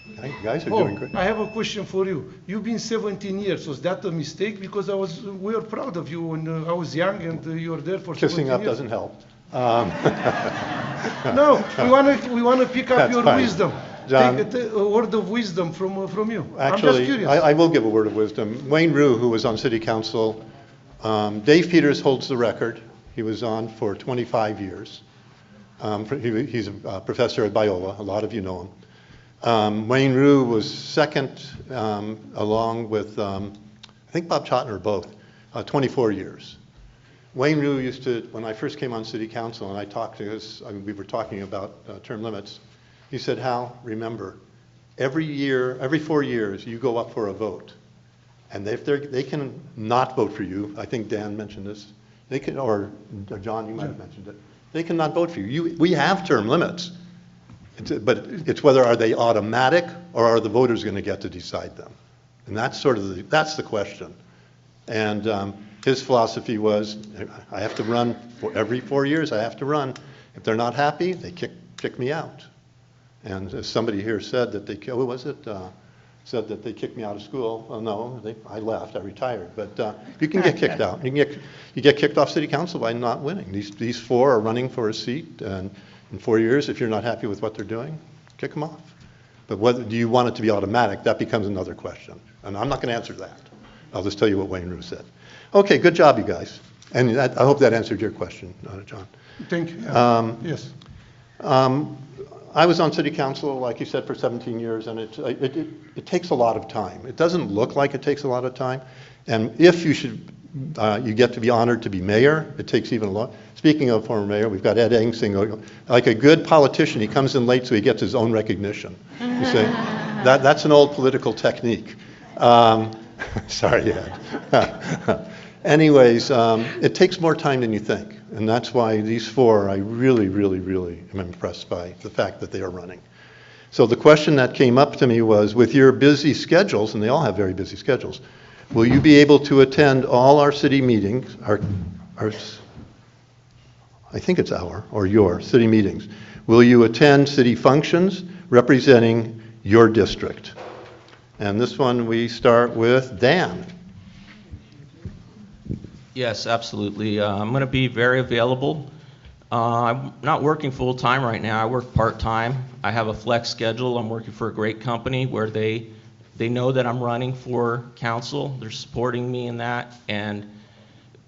You guys are doing great. I have a question for you. You've been 17 years. Was that a mistake? Because we were proud of you when I was young and you were there for 17 years. Kissing up doesn't help. No, we want to pick up That's your fine. wisdom. John? Take a word of wisdom from you. I'm just Actually, curious. I will give a word of wisdom. Wayne Rue, who was on city council, Dave Peters holds the record. He was on for 25 years. He's a professor at Biola. A lot of you know him. Wayne Rue was second, along with, I think Bob Chotner both, 24 years. Wayne Rue used to, when I first came on city council and I talked to us, we were talking about term limits, he said, Hal, remember, every year, every 4 years, you go up for a vote. And if they can not vote for you, I think Dan mentioned this, they can, or John, you might have mentioned it, they cannot vote for you. We have term limits. But it's whether are they automatic or are the voters going to get to decide them? And that's sort of that's the question. And his philosophy was, I have to run for every 4 years. I have to run. If they're not happy, they kick me out. And as somebody here said that they said that they kicked me out of school. Well, no, I left. I retired. But you can get kicked out. You get kicked off city council by not winning. These 4 are running for a seat, and in 4 years, if you're not happy with what they're doing, kick them off. But whether do you want it to be automatic, that becomes another question. And I'm not going to answer that. I'll just tell you what Wayne Rue said. Okay, good job, you guys. And I hope that answered your question, John. Thank you. Yes. I was on city council, like you said, for 17 years, and it takes a lot of time. It doesn't look like it takes a lot of time. And if you get to be honored to be mayor, it takes even a lot. Speaking of former mayor, we've got Ed Engsing. Like a good politician, he comes in late so he gets his own recognition. You see, that's an old political technique. Sorry, Ed. Anyways, it takes more time than you think. And that's why these 4, I really, really, really am impressed by the fact that they are running. So the question that came up to me was, with your busy schedules, and they all have very busy schedules, will you be able to attend all our city meetings, I think it's your city meetings? Will you attend city functions representing your district? And this one we start with Dan. Yes, absolutely. I'm going to be very available. I'm not working full-time right now. I work part-time. I have a flex schedule. I'm working for a great company where they know that I'm running for council. They're supporting me in that, and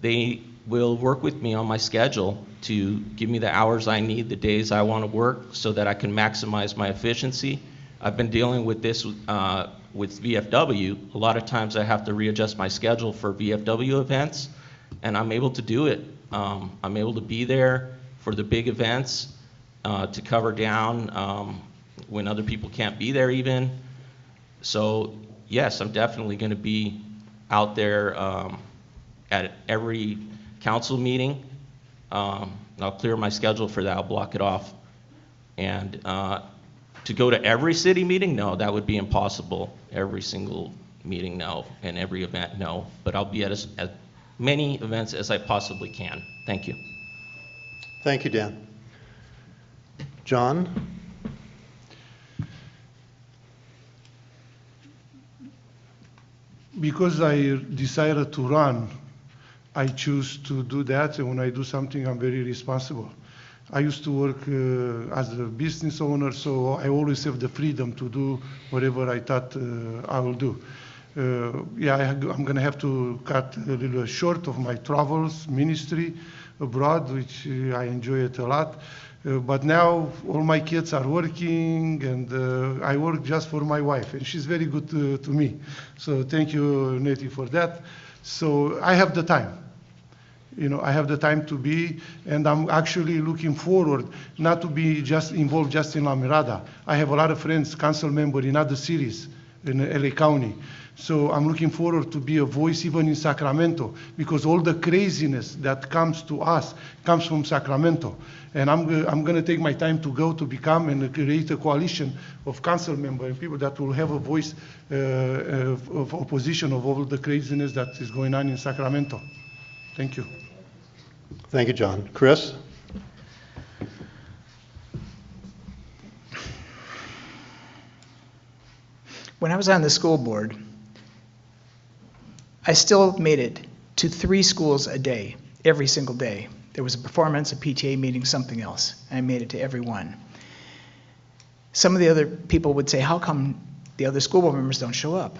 they will work with me on my schedule to give me the hours I need, the days I want to work, so that I can maximize my efficiency. I've been dealing with this with VFW. A lot of times I have to readjust my schedule for VFW events, and I'm able to do it. I'm able to be there for the big events, to cover down when other people can't be there even. So yes, I'm definitely going to be out there at every council meeting. I'll clear my schedule for that. I'll block it off. And to go to every city meeting, no, that would be impossible. Every single meeting, no. And every event, no. But I'll be at as many events as I possibly can. Thank you. Thank you, Dan. John? Because I decided to run, I choose to do that, and when I do something, I'm very responsible. I used to work as a business owner, so I always have the freedom to do whatever I thought I will do. I'm going to have to cut a little short of my travels, ministry abroad, which I enjoy it a lot. But now all my kids are working, and I work just for my wife, and she's very good to me. So thank you, Nettie, for that. So I have the time. I have the time to be, and I'm actually looking forward not to be just involved just in La Mirada. I have a lot of friends, council members in other cities in LA County. So I'm looking forward to be a voice even in Sacramento, because all the craziness that comes to us comes from Sacramento. And I'm going to take my time to go to become and create a coalition of council members and people that will have a voice of opposition of all the craziness that is going on in Sacramento. Thank you. Thank you, John. Chris? When I was on the school board, I still made it to 3 schools a day, every single day. There was a performance, a PTA meeting, something else. I made it to every one. Some of the other people would say, how come the other school board members don't show up?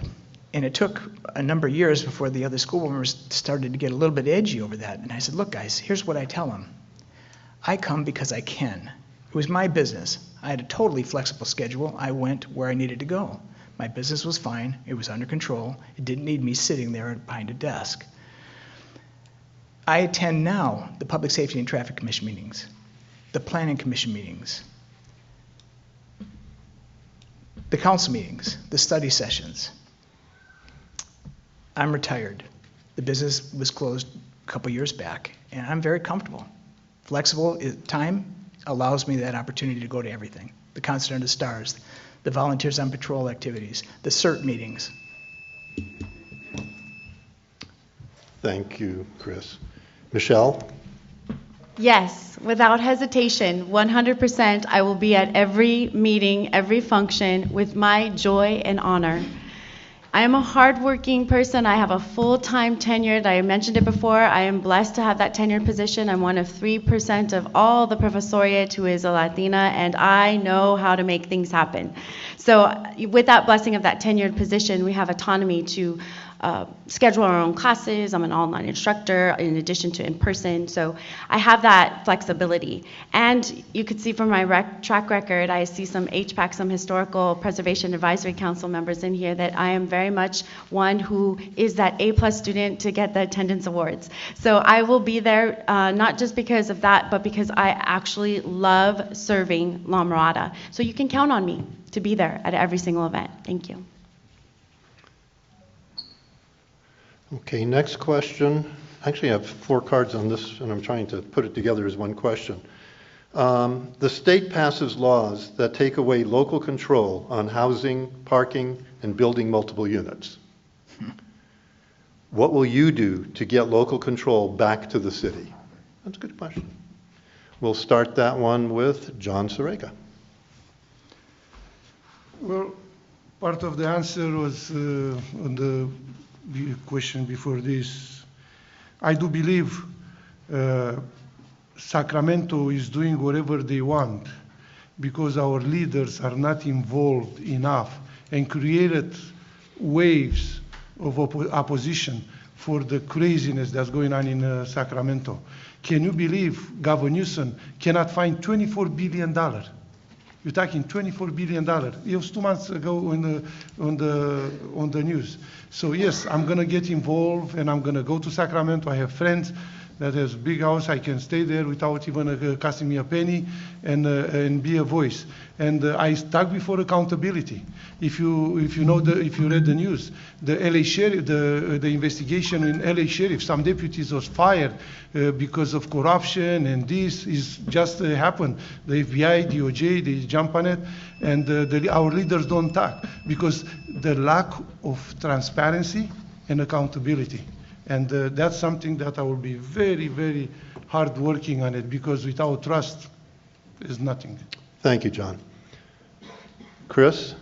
And it took a number of years before the other school board members started to get a little bit edgy over that. And I said, look, guys, here's what I tell them. I come because I can. It was my business. I had a totally flexible schedule. I went where I needed to go. My business was fine. It was under control. It didn't need me sitting there behind a desk. I attend now the Public Safety and Traffic Commission meetings, the Planning Commission meetings, the council meetings, the study sessions. I'm retired. The business was closed a couple years back, and I'm very comfortable. Flexible time allows me that opportunity to go to everything. The Concert Under the Stars, the Volunteers on Patrol activities, the CERT meetings. Thank you, Chris. Michelle? Yes, without hesitation, 100%, I will be at every meeting, every function with my joy and honor. I am a hardworking person. I have a full-time tenured, I mentioned it before, I am blessed to have that tenured position. I'm one of 3% of all the professoriate who is a Latina, and I know how to make things happen. So with that blessing of that tenured position, we have autonomy to schedule our own classes. I'm an online instructor in addition to in person, so I have that flexibility. And you could see from my track record, I see some HPAC, some Historical Preservation Advisory Council members in here, that I am very much one who is that A+ student to get the attendance awards. So I will be there not just because of that, but because I actually love serving La Mirada. So you can count on me to be there at every single event. Thank you. Okay, next question. Actually, I have 4 cards on this, and I'm trying to put it together as one question. The state passes laws that take away local control on housing, parking, and building multiple units. What will you do to get local control back to the city? That's a good question. We'll start that one with John Sorega. Well, part of the answer was on the question before this. I do believe Sacramento is doing whatever they want because our leaders are not involved enough and created waves of opposition for the craziness that's going on in Sacramento. Can you believe Governor Newsom cannot find $24 billion? You're talking $24 billion. It was 2 months ago on the news. So yes, I'm going to get involved and I'm going to go to Sacramento. I have friends that has a big house. I can stay there without even costing me a penny and be a voice. And I talk before accountability. If you read the news, the LA sheriff, the investigation in LA sheriff, some deputies was fired because of corruption, and this is just happened. The FBI, DOJ, they jump on it, and our leaders don't talk because the lack of transparency and accountability. And that's something that I will be very, very hard working on it, because without trust, there's nothing. Thank you, John. Chris?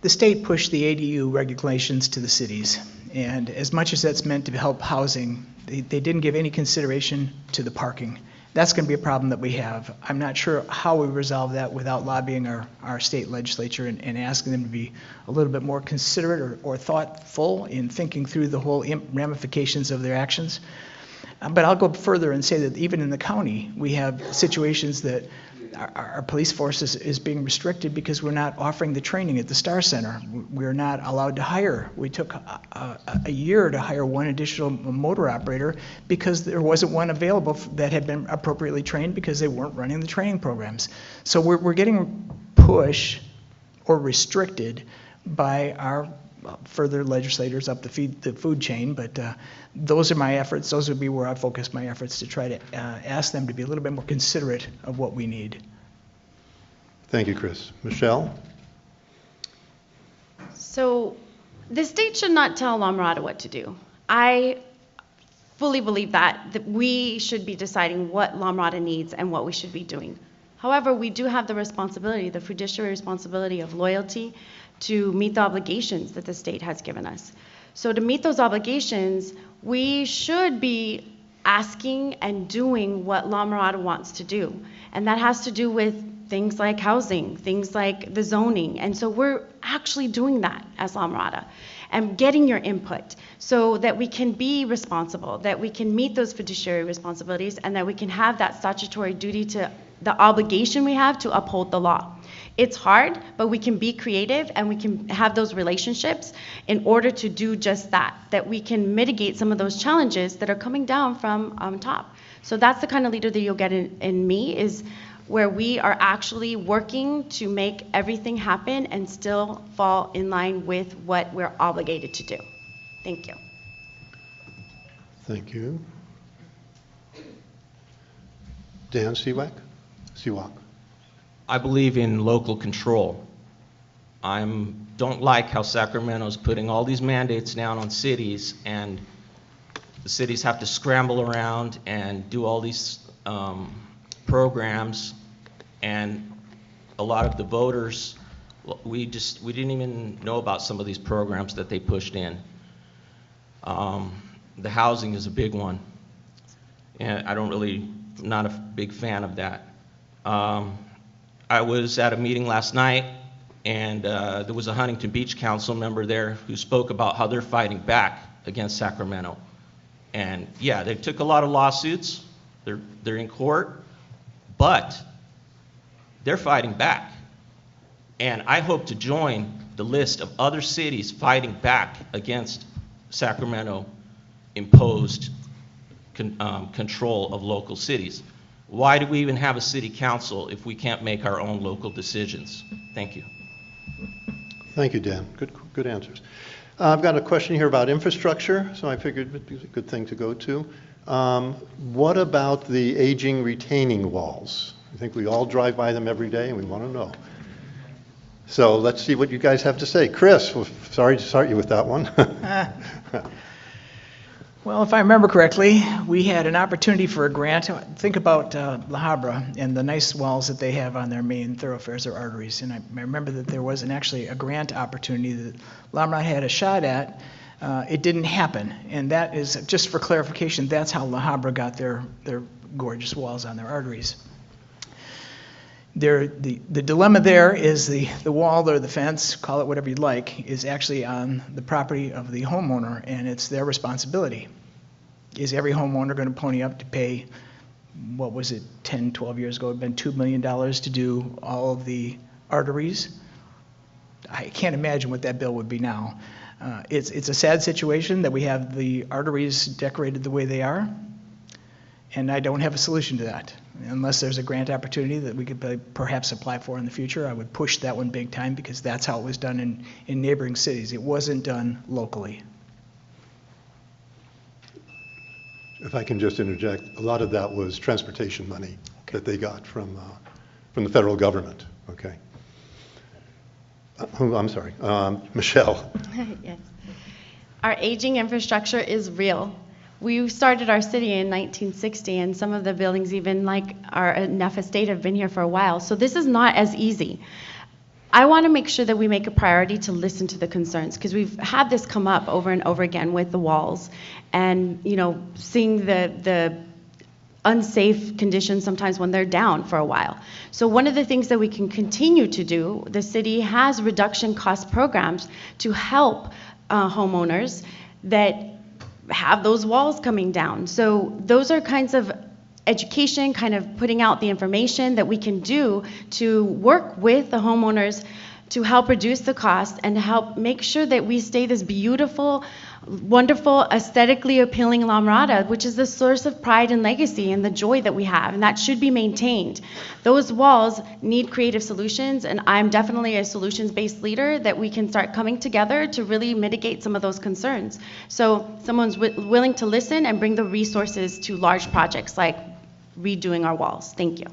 The state pushed the ADU regulations to the cities, and as much as that's meant to help housing, they didn't give any consideration to the parking. That's going to be a problem that we have. I'm not sure how we resolve that without lobbying our state legislature and asking them to be a little bit more considerate or thoughtful in thinking through the whole ramifications of their actions. But I'll go further and say that even in the county, we have situations that our police force is being restricted because we're not offering the training at the Star Center. We're not allowed to hire. We took a year to hire one additional motor operator because there wasn't one available that had been appropriately trained because they weren't running the training programs. So we're getting pushed or restricted by our further legislators up the food chain, but those are my efforts. Those would be where I focus my efforts to try to ask them to be a little bit more considerate of what we need. Thank you, Chris. Michelle? So the state should not tell La Mirada what to do. I fully believe that we should be deciding what La Mirada needs and what we should be doing. However, we do have the responsibility, the fiduciary responsibility of loyalty to meet the obligations that the state has given us. So to meet those obligations, we should be asking and doing what La Mirada wants to do. And that has to do with things like housing, things like the zoning. And so we're actually doing that as La Mirada and getting your input so that we can be responsible, that we can meet those fiduciary responsibilities, and that we can have that statutory duty to the obligation we have to uphold the law. It's hard, but we can be creative and we can have those relationships in order to do just that we can mitigate some of those challenges that are coming down from top. So that's the kind of leader that you'll get in me, is where we are actually working to make everything happen and still fall in line with what we're obligated to do. Thank you. Thank you. Dan Siwak? Siwak. I believe in local control. I don't like how Sacramento's putting all these mandates down on cities, and the cities have to scramble around and do all these programs, and a lot of the voters, we didn't even know about some of these programs that they pushed in. The housing is a big one, and not a big fan of that. I was at a meeting last night, and there was a Huntington Beach council member there who spoke about how they're fighting back against Sacramento. And yeah, they took a lot of lawsuits, they're in court, but they're fighting back. And I hope to join the list of other cities fighting back against Sacramento imposed control of local cities. Why do we even have a city council if we can't make our own local decisions? Thank you. Thank you, Dan. Good answers. I've got a question here about infrastructure, so I figured it'd be a good thing to go to. What about the aging retaining walls? I think we all drive by them every day and we want to know. So let's see what you guys have to say. Chris, sorry to start you with that one. Well, if I remember correctly, we had an opportunity for a grant. Think about La Habra and the nice walls that they have on their main thoroughfares or arteries. And I remember that there was actually a grant opportunity that La Habra had a shot at. It didn't happen. And that is, just for clarification, that's how La Habra got their gorgeous walls on their arteries. The dilemma there is the wall or the fence, call it whatever you'd like, is actually on the property of the homeowner, and it's their responsibility. Is every homeowner going to pony up to pay, what was it, 10, 12 years ago, it had been $2 million to do all of the arteries? I can't imagine what that bill would be now. It's a sad situation that we have the arteries decorated the way they are, and I don't have a solution to that. Unless there's a grant opportunity that we could perhaps apply for in the future, I would push that one big time, because that's how it was done in neighboring cities. It wasn't done locally. If I can just interject, a lot of that was transportation money that they got from the federal government. Okay. I'm sorry, Michelle. Yes. Our aging infrastructure is real. We started our city in 1960, and some of the buildings, even like our Neff Estate, have been here for a while. So this is not as easy. I want to make sure that we make a priority to listen to the concerns, because we've had this come up over and over again with the walls, and seeing the unsafe conditions sometimes when they're down for a while. So one of the things that we can continue to do, the city has reduction cost programs to help homeowners that have those walls coming down. So those are kinds of education, kind of putting out the information that we can do to work with the homeowners to help reduce the cost and help make sure that we stay this beautiful, wonderful, aesthetically appealing La Mirada, which is the source of pride and legacy and the joy that we have, and that should be maintained. Those walls need creative solutions, and I'm definitely a solutions-based leader that we can start coming together to really mitigate some of those concerns. So someone's willing to listen and bring the resources to large projects like redoing our walls. Thank you.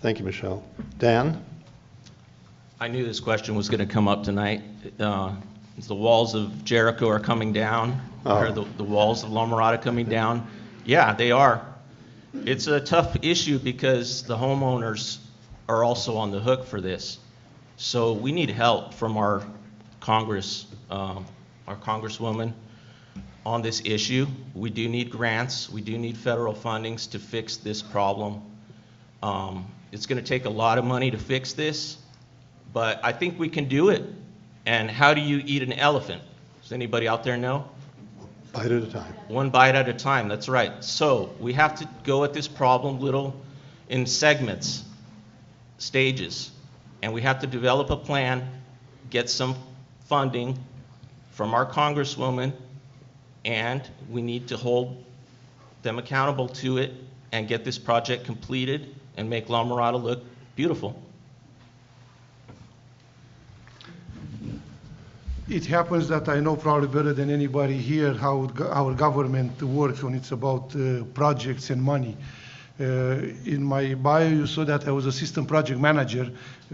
Thank you, Michelle. Dan? I knew this question was going to come up tonight. The walls of Jericho are coming down. Are the walls of La Mirada coming down? Yeah, they are. It's a tough issue because the homeowners are also on the hook for this. So we need help from our Congresswoman on this issue. We do need grants. We do need federal fundings to fix this problem. It's going to take a lot of money to fix this, but I think we can do it. And how do you eat an elephant? Does anybody out there know? Bite at a time. One bite at a time, that's right. So we have to go at this problem little in segments, stages. and we have to develop a plan, get some funding from our congresswoman, and we need to hold them accountable to it and get this project completed and make La Mirada look beautiful. It happens that I know probably better than anybody here how our government works when it's about projects and money. In my bio, you saw that I was assistant project manager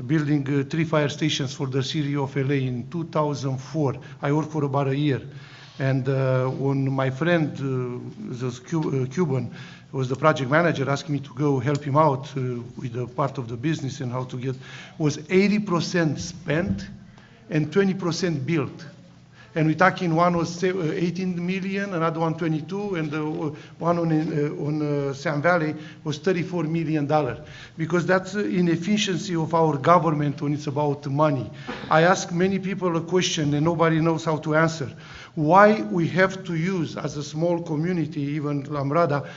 building 3 fire stations for the city of LA in 2004. I worked for about a year. And when my friend, this Cuban, was the project manager, asked me to go help him out with the part of the business and how to get, was 80% spent and 20% built. And we're talking one was 18 million, another one 22, and the one on Sam Valley was $34 million. Because that's the inefficiency of our government when it's about money. I ask many people a question and nobody knows how to answer. Why we have to use, as a small community, even La Mirada,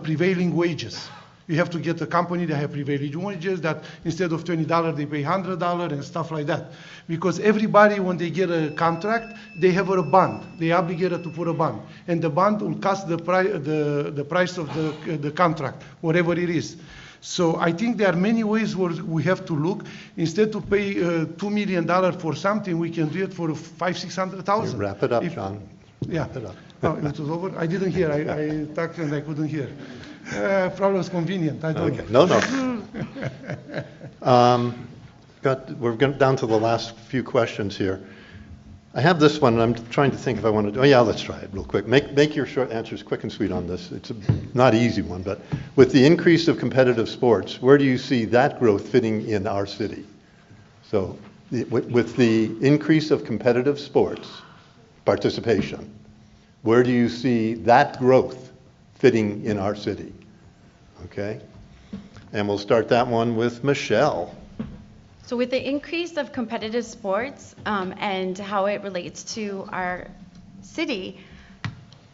prevailing wages? You have to get a company that have prevailing wages that instead of $20, they pay $100 and stuff like that. Because everybody, when they get a contract, they have a bond. They are obligated to put a bond. And the bond will cost the price of the contract, whatever it is. So I think there are many ways where we have to look. Instead to pay $2 million for something, we can do it for $500,000-600,000. Wrap it up, John. Yeah. Wrap it up. No, it was over. I didn't hear. I talked and I couldn't hear. Probably was convenient. I don't know. No. We're down to the last few questions here. I have this one, and I'm trying to think if I want to. Oh yeah, let's try it real quick. Make your short answers quick and sweet on this. It's not an easy one, but with the increase of competitive sports, where do you see that growth fitting in our city? So, with the increase of competitive sports participation, where do you see that growth fitting in our city? Okay, and we'll start that one with Michelle. So with the increase of competitive sports and how it relates to our city,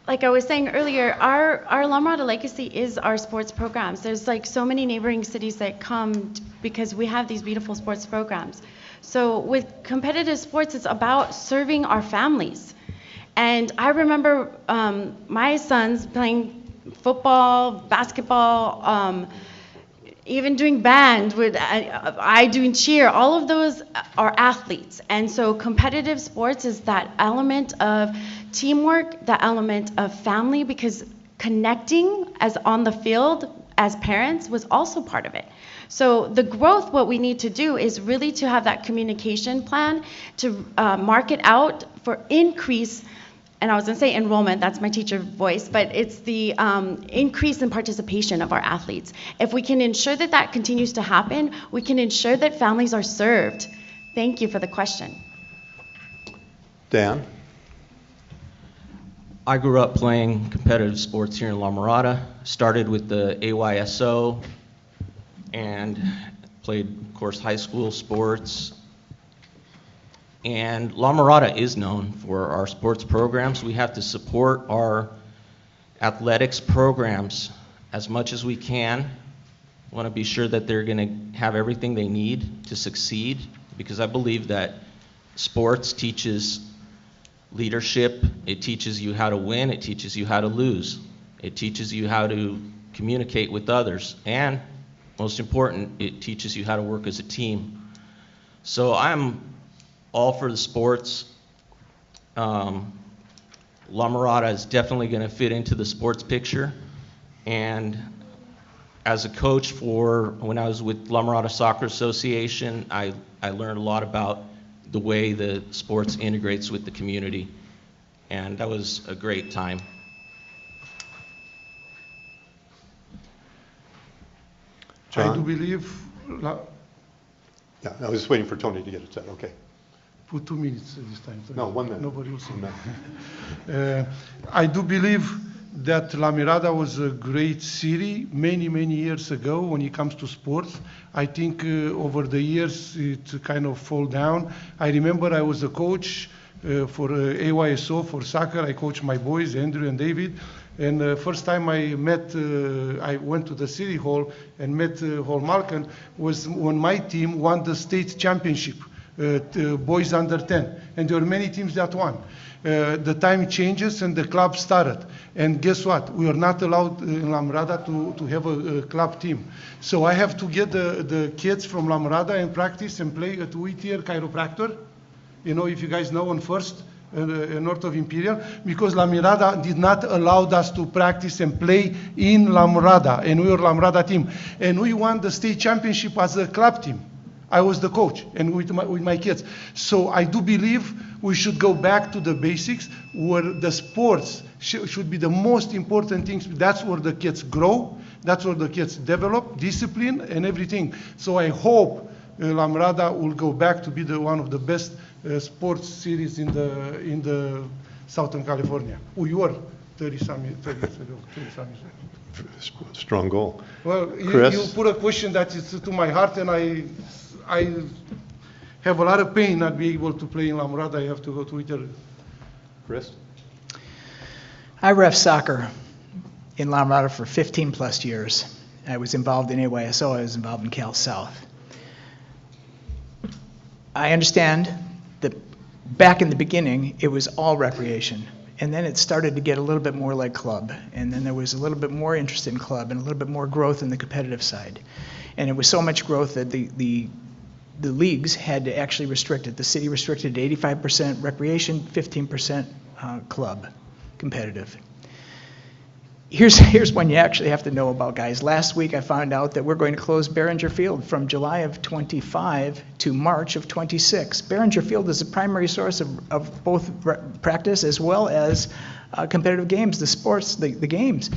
like I was saying earlier, our La Mirada legacy is our sports programs. There's like so many neighboring cities that come because we have these beautiful sports programs. So with competitive sports, it's about serving our families. And I remember my sons playing football, basketball, even doing band, I doing cheer. All of those are athletes. And so competitive sports is that element of teamwork, that element of family, because connecting as on the field as parents was also part of it. So the growth, what we need to do is really to have that communication plan to market out for increase. And I was going to say enrollment, that's my teacher voice, but it's the increase in participation of our athletes. If we can ensure that that continues to happen, we can ensure that families are served. Thank you for the question. Dan? I grew up playing competitive sports here in La Mirada. Started with the AYSO and played, of course, high school sports. And La Mirada is known for our sports programs. We have to support our athletics programs as much as we can. We want to be sure that they're going to have everything they need to succeed, because I believe that sports teaches leadership. It teaches you how to win. It teaches you how to lose. It teaches you how to communicate with others. And most important, it teaches you how to work as a team. So I'm all for the sports. La Mirada is definitely going to fit into the sports picture. And as a coach when I was with La Mirada Soccer Association, I learned a lot about the way the sports integrates with the community. And that was a great time. I do believe, Yeah, I was just waiting for Tony to get it said. Okay. for 2 minutes this time. No, 1 minute. Nobody will say. I do believe that La Mirada was a great city many, many years ago when it comes to sports. I think over the years it kind of fall down. I remember I was a coach for AYSO for soccer. I coached my boys, Andrew and David. And first time I went to the city hall and met Hall Malkin was when my team won the state championship, boys under 10. And there were many teams that won. The time changes and the club started. And guess what? We are not allowed in La Mirada to have a club team. So I have to get the kids from La Mirada and practice and play at Whittier Chiropractor. You know, if you guys know, on First, north of Imperial, because La Mirada did not allow us to practice and play in La Mirada, and we were La Mirada team. And we won the state championship as a club team. I was the coach, and with my kids. So I do believe we should go back to the basics, where the sports should be the most important things. That's where the kids grow, that's where the kids develop, discipline, and everything. So I hope La Mirada will go back to be one of the best sports cities in the Southern California. We were 30-some years ago. Strong goal. Well, Chris? you put a question that is to my heart, and I have a lot of pain not being able to play in La Mirada. I have to go to Italy. Chris? I ref soccer in La Mirada for 15 plus years. I was involved in AYSO, I was involved in Cal South. I understand that back in the beginning, it was all recreation. And then it started to get a little bit more like club. And then there was a little bit more interest in club and a little bit more growth in the competitive side. And it was so much growth that the leagues had to actually restrict it. The city restricted 85% recreation, 15% club competitive. Here's one you actually have to know about, guys. Last week I found out that we're going to close Behringer Field from July of 25 to March of 26. Behringer Field is a primary source of both practice as well as competitive games, the sports, the games.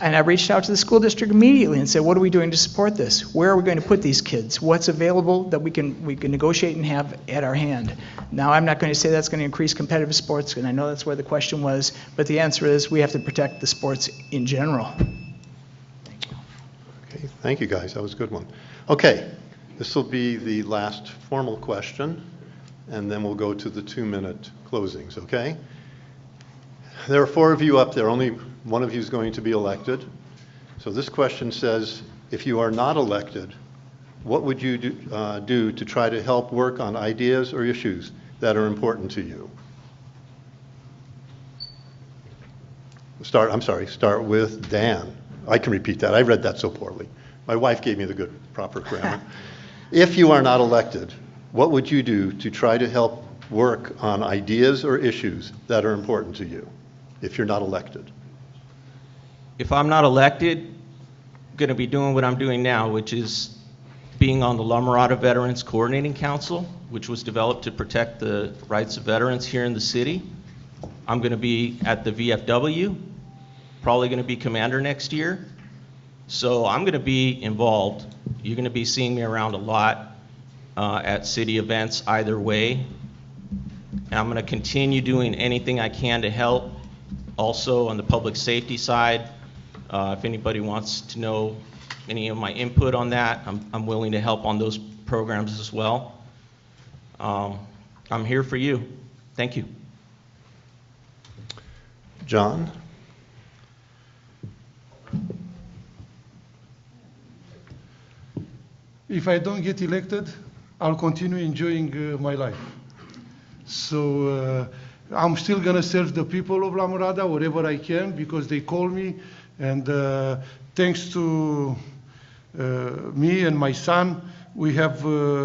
And I reached out to the school district immediately and said, what are we doing to support this? Where are we going to put these kids? What's available that we can negotiate and have at our hand? Now, I'm not going to say that's going to increase competitive sports, and I know that's where the question was, but the answer is we have to protect the sports in general. Okay, thank you, guys. That was a good one. Okay, this will be the last formal question, and then we'll go to the 2-minute closings, okay? There are 4 of you up there. Only one of you is going to be elected. So this question says, if you are not elected, what would you do to try to help work on ideas or issues that are important to you? Start with Dan. I can repeat that. I read that so poorly. My wife gave me the good, proper grammar. If you are not elected, what would you do to try to help work on ideas or issues that are important to you, if you're not elected? If I'm not elected, I'm going to be doing what I'm doing now, which is being on the La Mirada Veterans Coordinating Council, which was developed to protect the rights of veterans here in the city. I'm going to be at the VFW, probably going to be commander next year. So I'm going to be involved. You're going to be seeing me around a lot at city events either way. And I'm going to continue doing anything I can to help. Also on the public safety side, if anybody wants to know any of my input on that, I'm willing to help on those programs as well. I'm here for you. Thank you. John? If I don't get elected, I'll continue enjoying my life. So I'm still going to serve the people of La Mirada wherever I can, because they call me. And thanks to me and my son, we have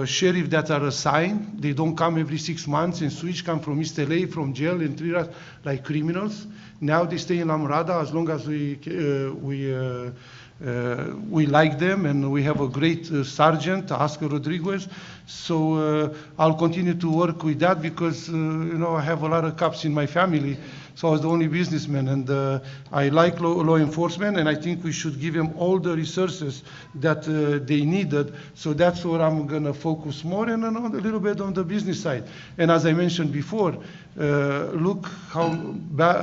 sheriff that are assigned. They don't come every 6 months and switch, come from East LA, from jail, and treat us like criminals. Now they stay in La Mirada as long as we like them, and we have a great sergeant, Oscar Rodriguez. So I'll continue to work with that, because I have a lot of cops in my family. So I was the only businessman, and I like law enforcement, and I think we should give them all the resources that they needed. So that's where I'm going to focus more, and a little bit on the business side. And as I mentioned before, look how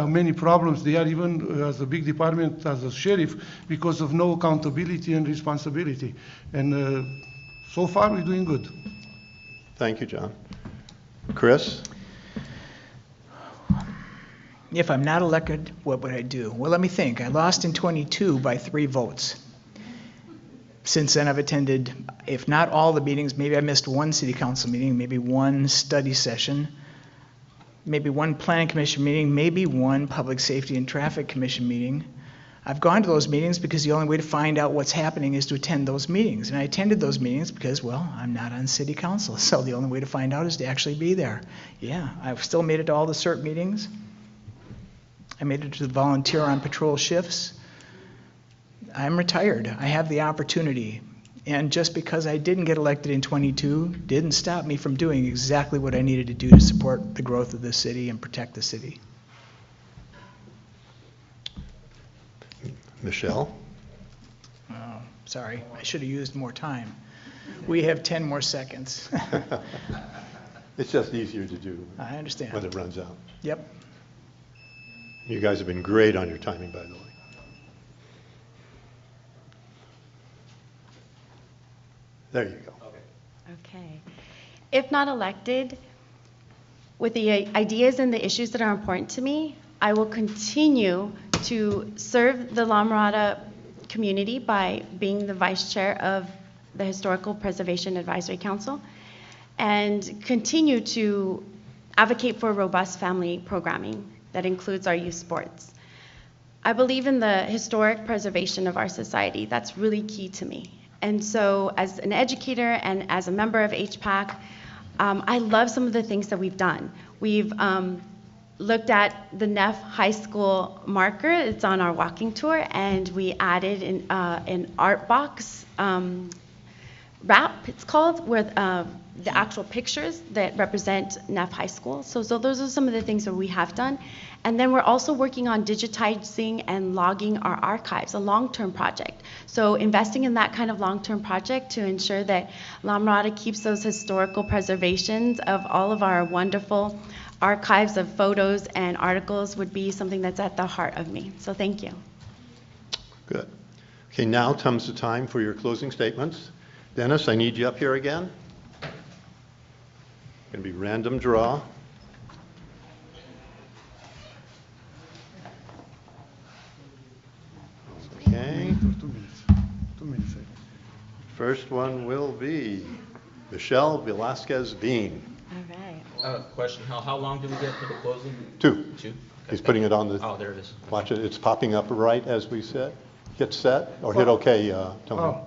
many problems they are, even as a big department, as a sheriff, because of no accountability and responsibility. And so far, we're doing good. Thank you, John. Chris? If I'm not elected, what would I do? Well, let me think. I lost in '22 by 3 votes. Since then, I've attended, if not all the meetings, maybe I missed one city council meeting, maybe one study session, maybe one planning commission meeting, maybe one public safety and traffic commission meeting. I've gone to those meetings because the only way to find out what's happening is to attend those meetings. And I attended those meetings because, well, I'm not on city council, so the only way to find out is to actually be there. Yeah, I've still made it to all the CERT meetings. I made it to the volunteer on patrol shifts. I'm retired. I have the opportunity. And just because I didn't get elected in '22 didn't stop me from doing exactly what I needed to do to support the growth of the city and protect the city. Michelle? Oh, sorry, I should have used more time. We have 10 more seconds. It's just easier to do I understand. when it runs out. Yep. You guys have been great on your timing, by the way. There you go. Okay. If not elected, with the ideas and the issues that are important to me, I will continue to serve the La Mirada community by being the vice chair of the Historical Preservation Advisory Council and continue to advocate for robust family programming that includes our youth sports. I believe in the historic preservation of our society. That's really key to me. And so as an educator and as a member of HPAC, I love some of the things that we've done. We've looked at the Neff High School marker. It's on our walking tour, and we added an art box wrap, it's called, where the actual pictures that represent Neff High School. So those are some of the things that we have done. And then we're also working on digitizing and logging our archives, a long-term project. So investing in that kind of long-term project to ensure that La Mirada keeps those historical preservations of all of our wonderful archives of photos and articles would be something that's at the heart of me. So thank you. Good. Okay, now comes the time for your closing statements. Dennis, I need you up here again. Going to be random draw. Okay. 2 minutes. 2 minutes. First one will be Michelle Velasquez Bean. All right. Question, how long do we get for the closing? 2. Two? Okay, He's putting it on the, Oh, there it is. watch it, it's popping up right as we said. Hit set, or hit OK, Tony.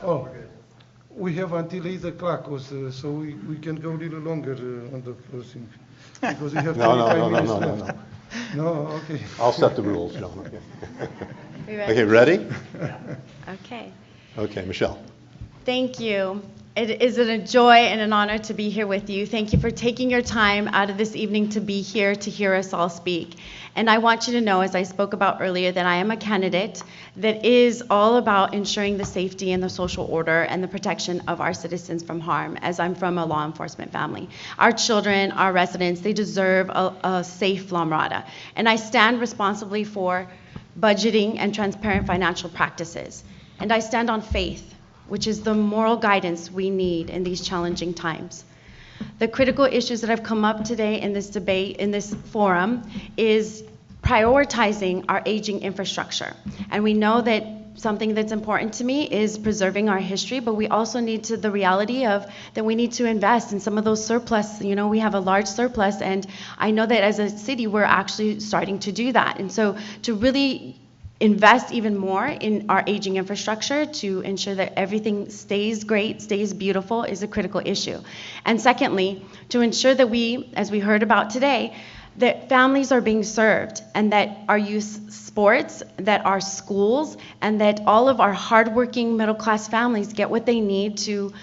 Oh, we have until 8 o'clock, so we can go a little longer on the closing. Because we have No, 25 no, no, minutes no, no, left. no. No, okay. I'll set the rules, John. Okay. We ready? Okay, ready? Okay. Okay, Michelle. Thank you. It is a joy and an honor to be here with you. Thank you for taking your time out of this evening to be here to hear us all speak. And I want you to know, as I spoke about earlier, that I am a candidate that is all about ensuring the safety and the social order and the protection of our citizens from harm, as I'm from a law enforcement family. Our children, our residents, they deserve a safe La Mirada. And I stand responsibly for budgeting and transparent financial practices. And I stand on faith, which is the moral guidance we need in these challenging times. The critical issues that have come up today in this debate, in this forum, is prioritizing our aging infrastructure. And we know that something that's important to me is preserving our history, but we also need to, the reality of that we need to invest in some of those surplus. You know, we have a large surplus, and I know that as a city, we're actually starting to do that. And so to really invest even more in our aging infrastructure to ensure that everything stays great, stays beautiful, is a critical issue. And secondly, to ensure that we, as we heard about today, that families are being served and that our youth sports, that our schools, and that all of our hardworking middle-class families get what they need to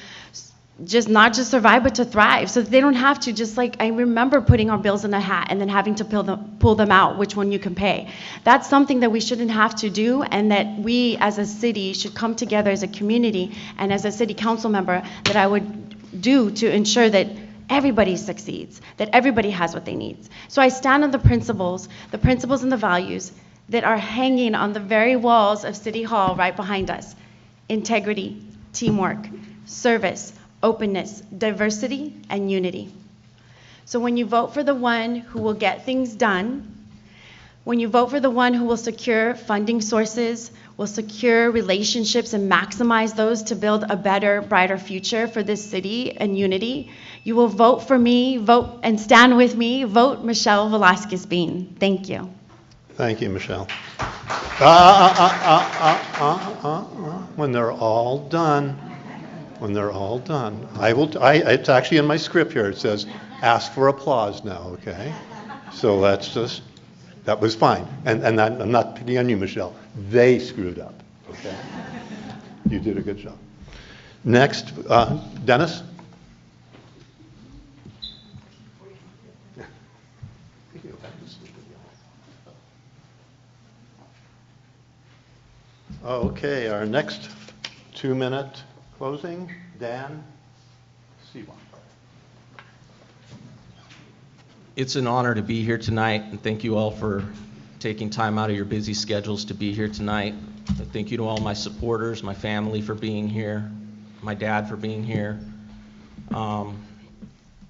just not just survive, but to thrive, so that they don't have to, just like I remember putting our bills in a hat and then having to pull them out, which one you can pay. That's something that we shouldn't have to do, and that we as a city should come together as a community and as a city council member that I would do to ensure that everybody succeeds, that everybody has what they need. So I stand on the principles and the values that are hanging on the very walls of City Hall right behind us. Integrity, teamwork, service, openness, diversity, and unity. So when you vote for the one who will get things done, when you vote for the one who will secure funding sources, will secure relationships and maximize those to build a better, brighter future for this city and unity, you will vote for me, vote and stand with me, vote Michelle Velasquez-Bean. Thank you. Thank you, Michelle. When they're all done, it's actually in my script here. It says, ask for applause now, okay? So that was fine. And I'm not picking on you, Michelle. They screwed up, okay? You did a good job. Next, Dennis? Okay, our next 2-minute closing, Dan Siwa. It's an honor to be here tonight, and thank you all for taking time out of your busy schedules to be here tonight. Thank you to all my supporters, my family for being here, my dad for being here.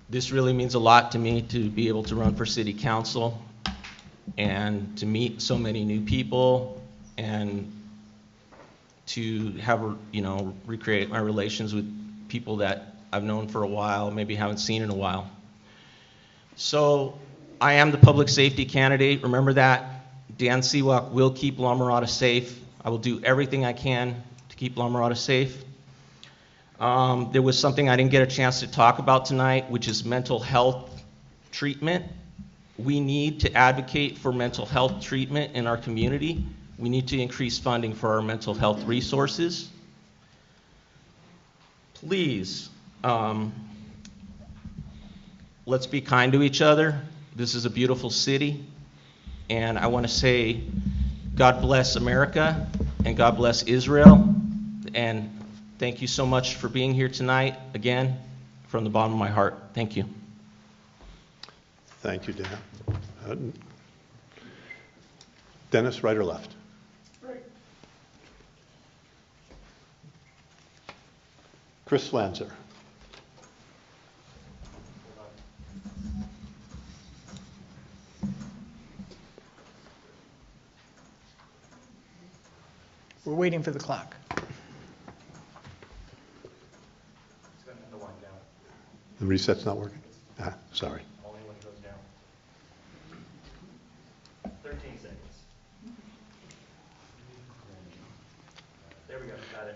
This really means a lot to me to be able to run for city council and to meet so many new people and to have, recreate my relations with people that I've known for a while, maybe haven't seen in a while. So I am the public safety candidate. Remember that. Dan Siwak will keep La Mirada safe. I will do everything I can to keep La Mirada safe. There was something I didn't get a chance to talk about tonight, which is mental health treatment. We need to advocate for mental health treatment in our community. We need to increase funding for our mental health resources. Please, let's be kind to each other. This is a beautiful city, and I want to say God bless America and God bless Israel, and thank you so much for being here tonight, again, from the bottom of my heart. Thank you. Thank you, Dan. Dennis, right or left? Right. Chris Slanzer. We're waiting for the clock. The reset's not working? Sorry. Only when it goes down. 13 seconds. There we go, got it.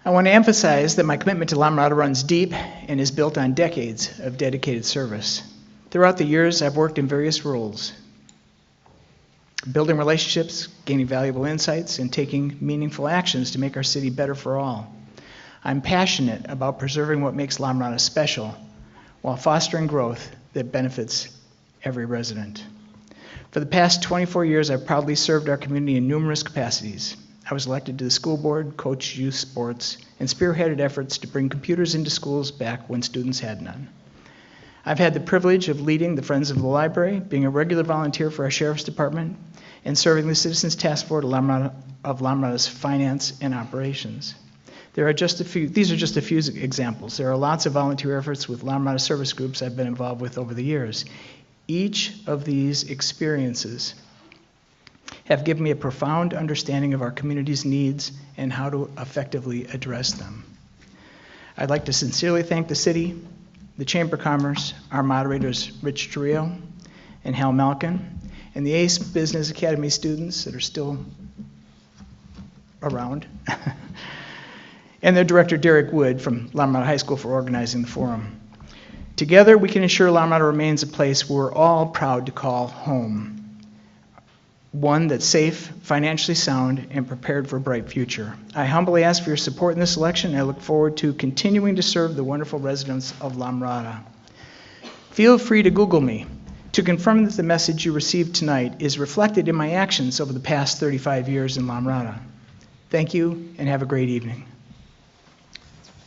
I want to emphasize that my commitment to La Mirada runs deep and is built on decades of dedicated service. Throughout the years, I've worked in various roles, building relationships, gaining valuable insights, and taking meaningful actions to make our city better for all. I'm passionate about preserving what makes La Mirada special while fostering growth that benefits every resident. For the past 24 years, I've proudly served our community in numerous capacities. I was elected to the school board, coached youth sports, and spearheaded efforts to bring computers into schools back when students had none. I've had the privilege of leading the Friends of the Library, being a regular volunteer for our Sheriff's Department, and serving the Citizens Task Force of La Mirada's finance and operations. These are just a few examples. There are lots of volunteer efforts with La Mirada service groups I've been involved with over the years. Each of these experiences have given me a profound understanding of our community's needs and how to effectively address them. I'd like to sincerely thank the city, the Chamber of Commerce, our moderators Rich Trio and Hal Malkin, and the ACE Business Academy students that are still around, and their director Derek Wood from La Mirada High School for organizing the forum. Together, we can ensure La Mirada remains a place we're all proud to call home. One that's safe, financially sound, and prepared for a bright future. I humbly ask for your support in this election, and I look forward to continuing to serve the wonderful residents of La Mirada. Feel free to Google me to confirm that the message you received tonight is reflected in my actions over the past 35 years in La Mirada. Thank you, and have a great evening.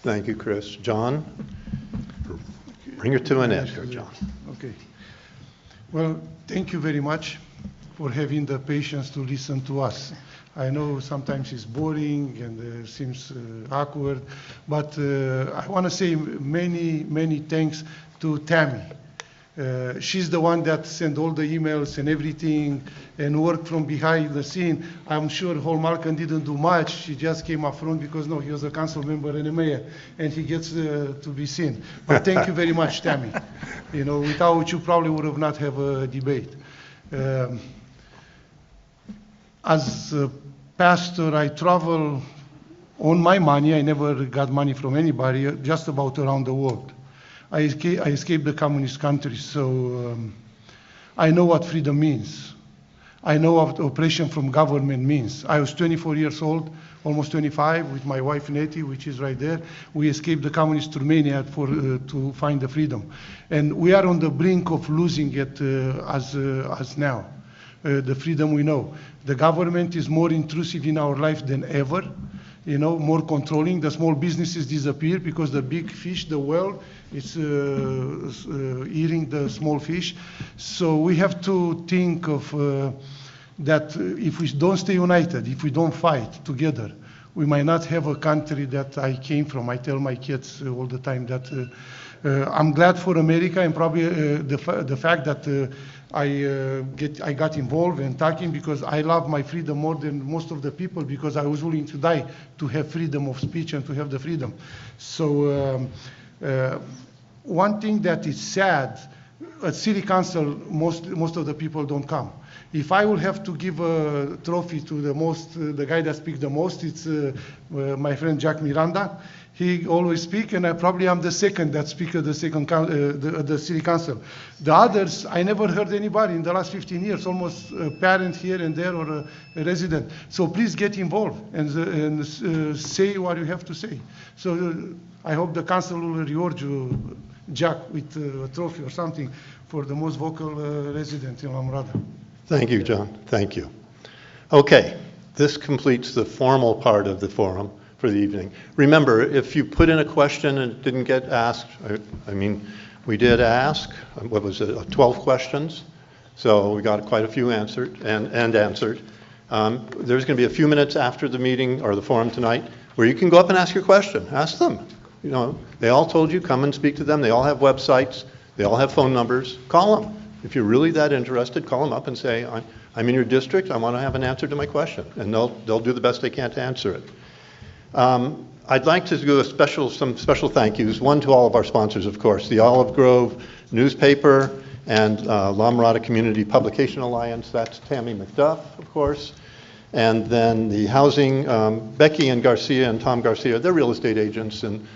Thank you, Chris. John? Bring it to an end here, John. Okay. Well, thank you very much for having the patience to listen to us. I know sometimes it's boring and seems awkward, but I want to say many thanks to Tammy. She's the one that sent all the emails and everything and worked from behind the scene. I'm sure Hall Malcolm didn't do much. She just came up front because, no, he was a council member and a mayor, and he gets to be seen. But thank you very much, Tammy. You know, without you probably would have not have a debate. As a pastor, I travel on my money. I never got money from anybody, just about around the world. I escaped the communist country, so I know what freedom means. I know what oppression from government means. I was 24 years old, almost 25, with my wife Neti, which is right there. We escaped the communist Romania to find the freedom. And we are on the brink of losing it as now, the freedom we know. The government is more intrusive in our life than ever, you know, more controlling. The small businesses disappear because the big fish, the whale, is eating the small fish. So we have to think of that if we don't stay united, if we don't fight together, we might not have a country that I came from. I tell my kids all the time that I'm glad for America, and probably the fact that I got involved in talking, because I love my freedom more than most of the people, because I was willing to die to have freedom of speech and to have the freedom. So one thing that is sad, at city council, most of the people don't come. If I will have to give a trophy to the guy that speaks the most, it's my friend Jack Miranda. He always speaks, and I probably am the second that speaks at the city council. The others, I never heard anybody in the last 15 years, almost a parent here and there or a resident. So please get involved and say what you have to say. So I hope the council will reward you, Jack, with a trophy or something for the most vocal resident in Mirada. Thank you, John. Thank you. Okay, this completes the formal part of the forum for the evening. Remember, if you put in a question and it didn't get asked, I mean, we did ask, what was it, 12 questions? So we got quite a few answered and answered. There's going to be a few minutes after the meeting or the forum tonight where you can go up and ask your question. Ask them. You know, they all told you, come and speak to them. They all have websites. They all have phone numbers. Call them. If you're really that interested, call them up and say, I'm in your district. I want to have an answer to my question. And they'll do the best they can to answer it. I'd like to do some special thank yous. One to all of our sponsors, of course, the Olive Grove newspaper and La Mirada Community Publication Alliance. That's Tammy McDuff, of course. And then the housing, Becky and Garcia and Tom Garcia, they're real estate agents, and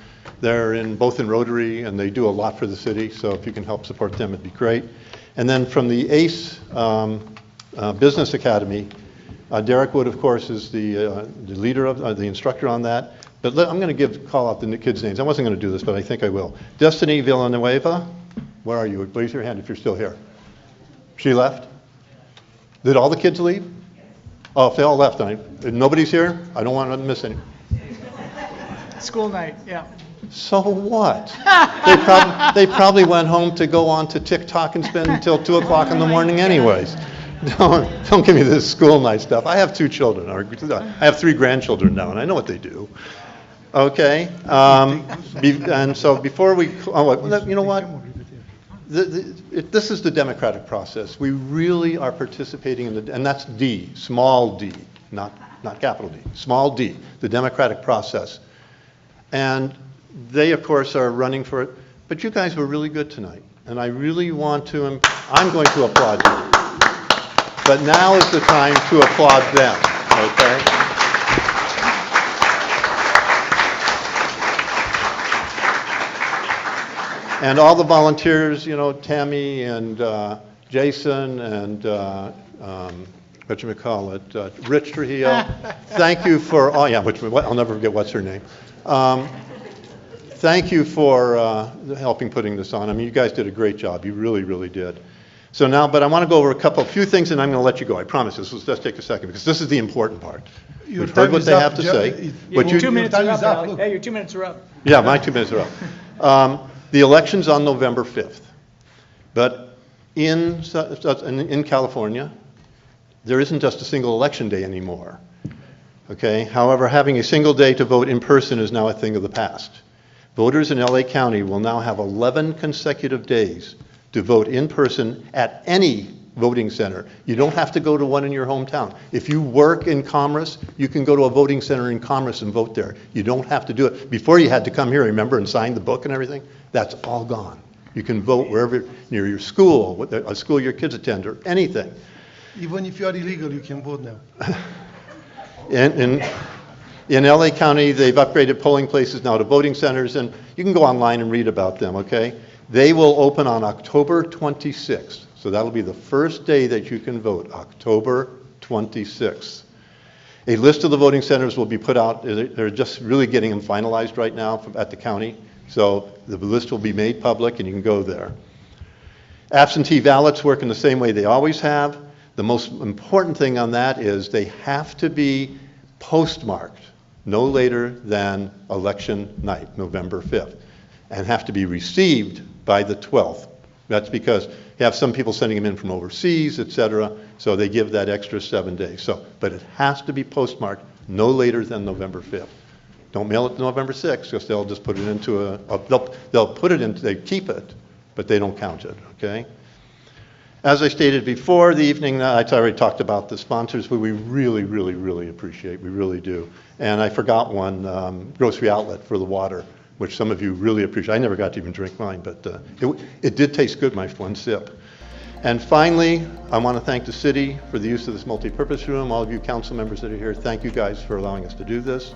they're both in Rotary, and they do a lot for the city. So if you can help support them, it'd be great. And then from the ACE Business Academy, Derek Wood, of course, is the leader of the instructor on that. But I'm going to call out the kids' names. I wasn't going to do this, but I think I will. Destiny Villanueva, where are you? Raise your hand if you're still here. She left? Did all the kids leave? Oh, if they all left, nobody's here? I don't want to miss any. School night, yeah. So what? They probably went home to go on to TikTok and spend until 2 o'clock in the morning anyways. Don't give me this school night stuff. I have 2 children. I have 3 grandchildren now, and I know what they do. Okay. And so before we, you know what? This is the democratic process. We really are participating in and that's D, small d, not capital D, small d, the democratic process. And they, of course, are running for it. But you guys were really good tonight. And I really want to, I'm going to applaud you. But now is the time to applaud them, okay? And all the volunteers, you know, Tammy and Jason and Rich Trujillo, thank you for, I'll never forget what's her name. Thank you for helping putting this on. I mean, you guys did a great job. You really, really did. So now, but I want to go over a few things, and I'm going to let you go. I promise this. Let's just take a second, because this is the important part. We've heard what they have to say. Your 2 minutes are up, Alex. Hey, your 2 minutes are up. Yeah, my 2 minutes are up. The election's on November 5th. But in California, there isn't just a single election day anymore. Okay? However, having a single day to vote in person is now a thing of the past. Voters in LA County will now have 11 consecutive days to vote in person at any voting center. You don't have to go to one in your hometown. If you work in Commerce, you can go to a voting center in Commerce and vote there. You don't have to do it. Before you had to come here, remember, and sign the book and everything? That's all gone. You can vote wherever, near your school, a school your kids attend, or anything. Even if you are illegal, you can vote now. In LA County, they've upgraded polling places now to voting centers, and you can go online and read about them, okay? They will open on October 26th. So that'll be the first day that you can vote, October 26th. A list of the voting centers will be put out. They're just really getting them finalized right now at the county. So the list will be made public and you can go there. Absentee ballots work in the same way they always have. The most important thing on that is they have to be postmarked no later than election night, November 5th, and have to be received by the 12th. That's because you have some people sending them in from overseas, et cetera, so they give that extra 7 days. But it has to be postmarked no later than November 5th. Don't mail it to November 6th, because they'll just put it into they'll put it into, they keep it, but they don't count it, okay? As I stated before, the evening, I already talked about the sponsors, who we really, really, really appreciate. We really do. And I forgot one, Grocery Outlet for the water, which some of you really appreciate. I never got to even drink mine, but it did taste good, my one sip. And finally, I want to thank the city for the use of this multi-purpose room. All of you council members that are here, thank you guys for allowing us to do this.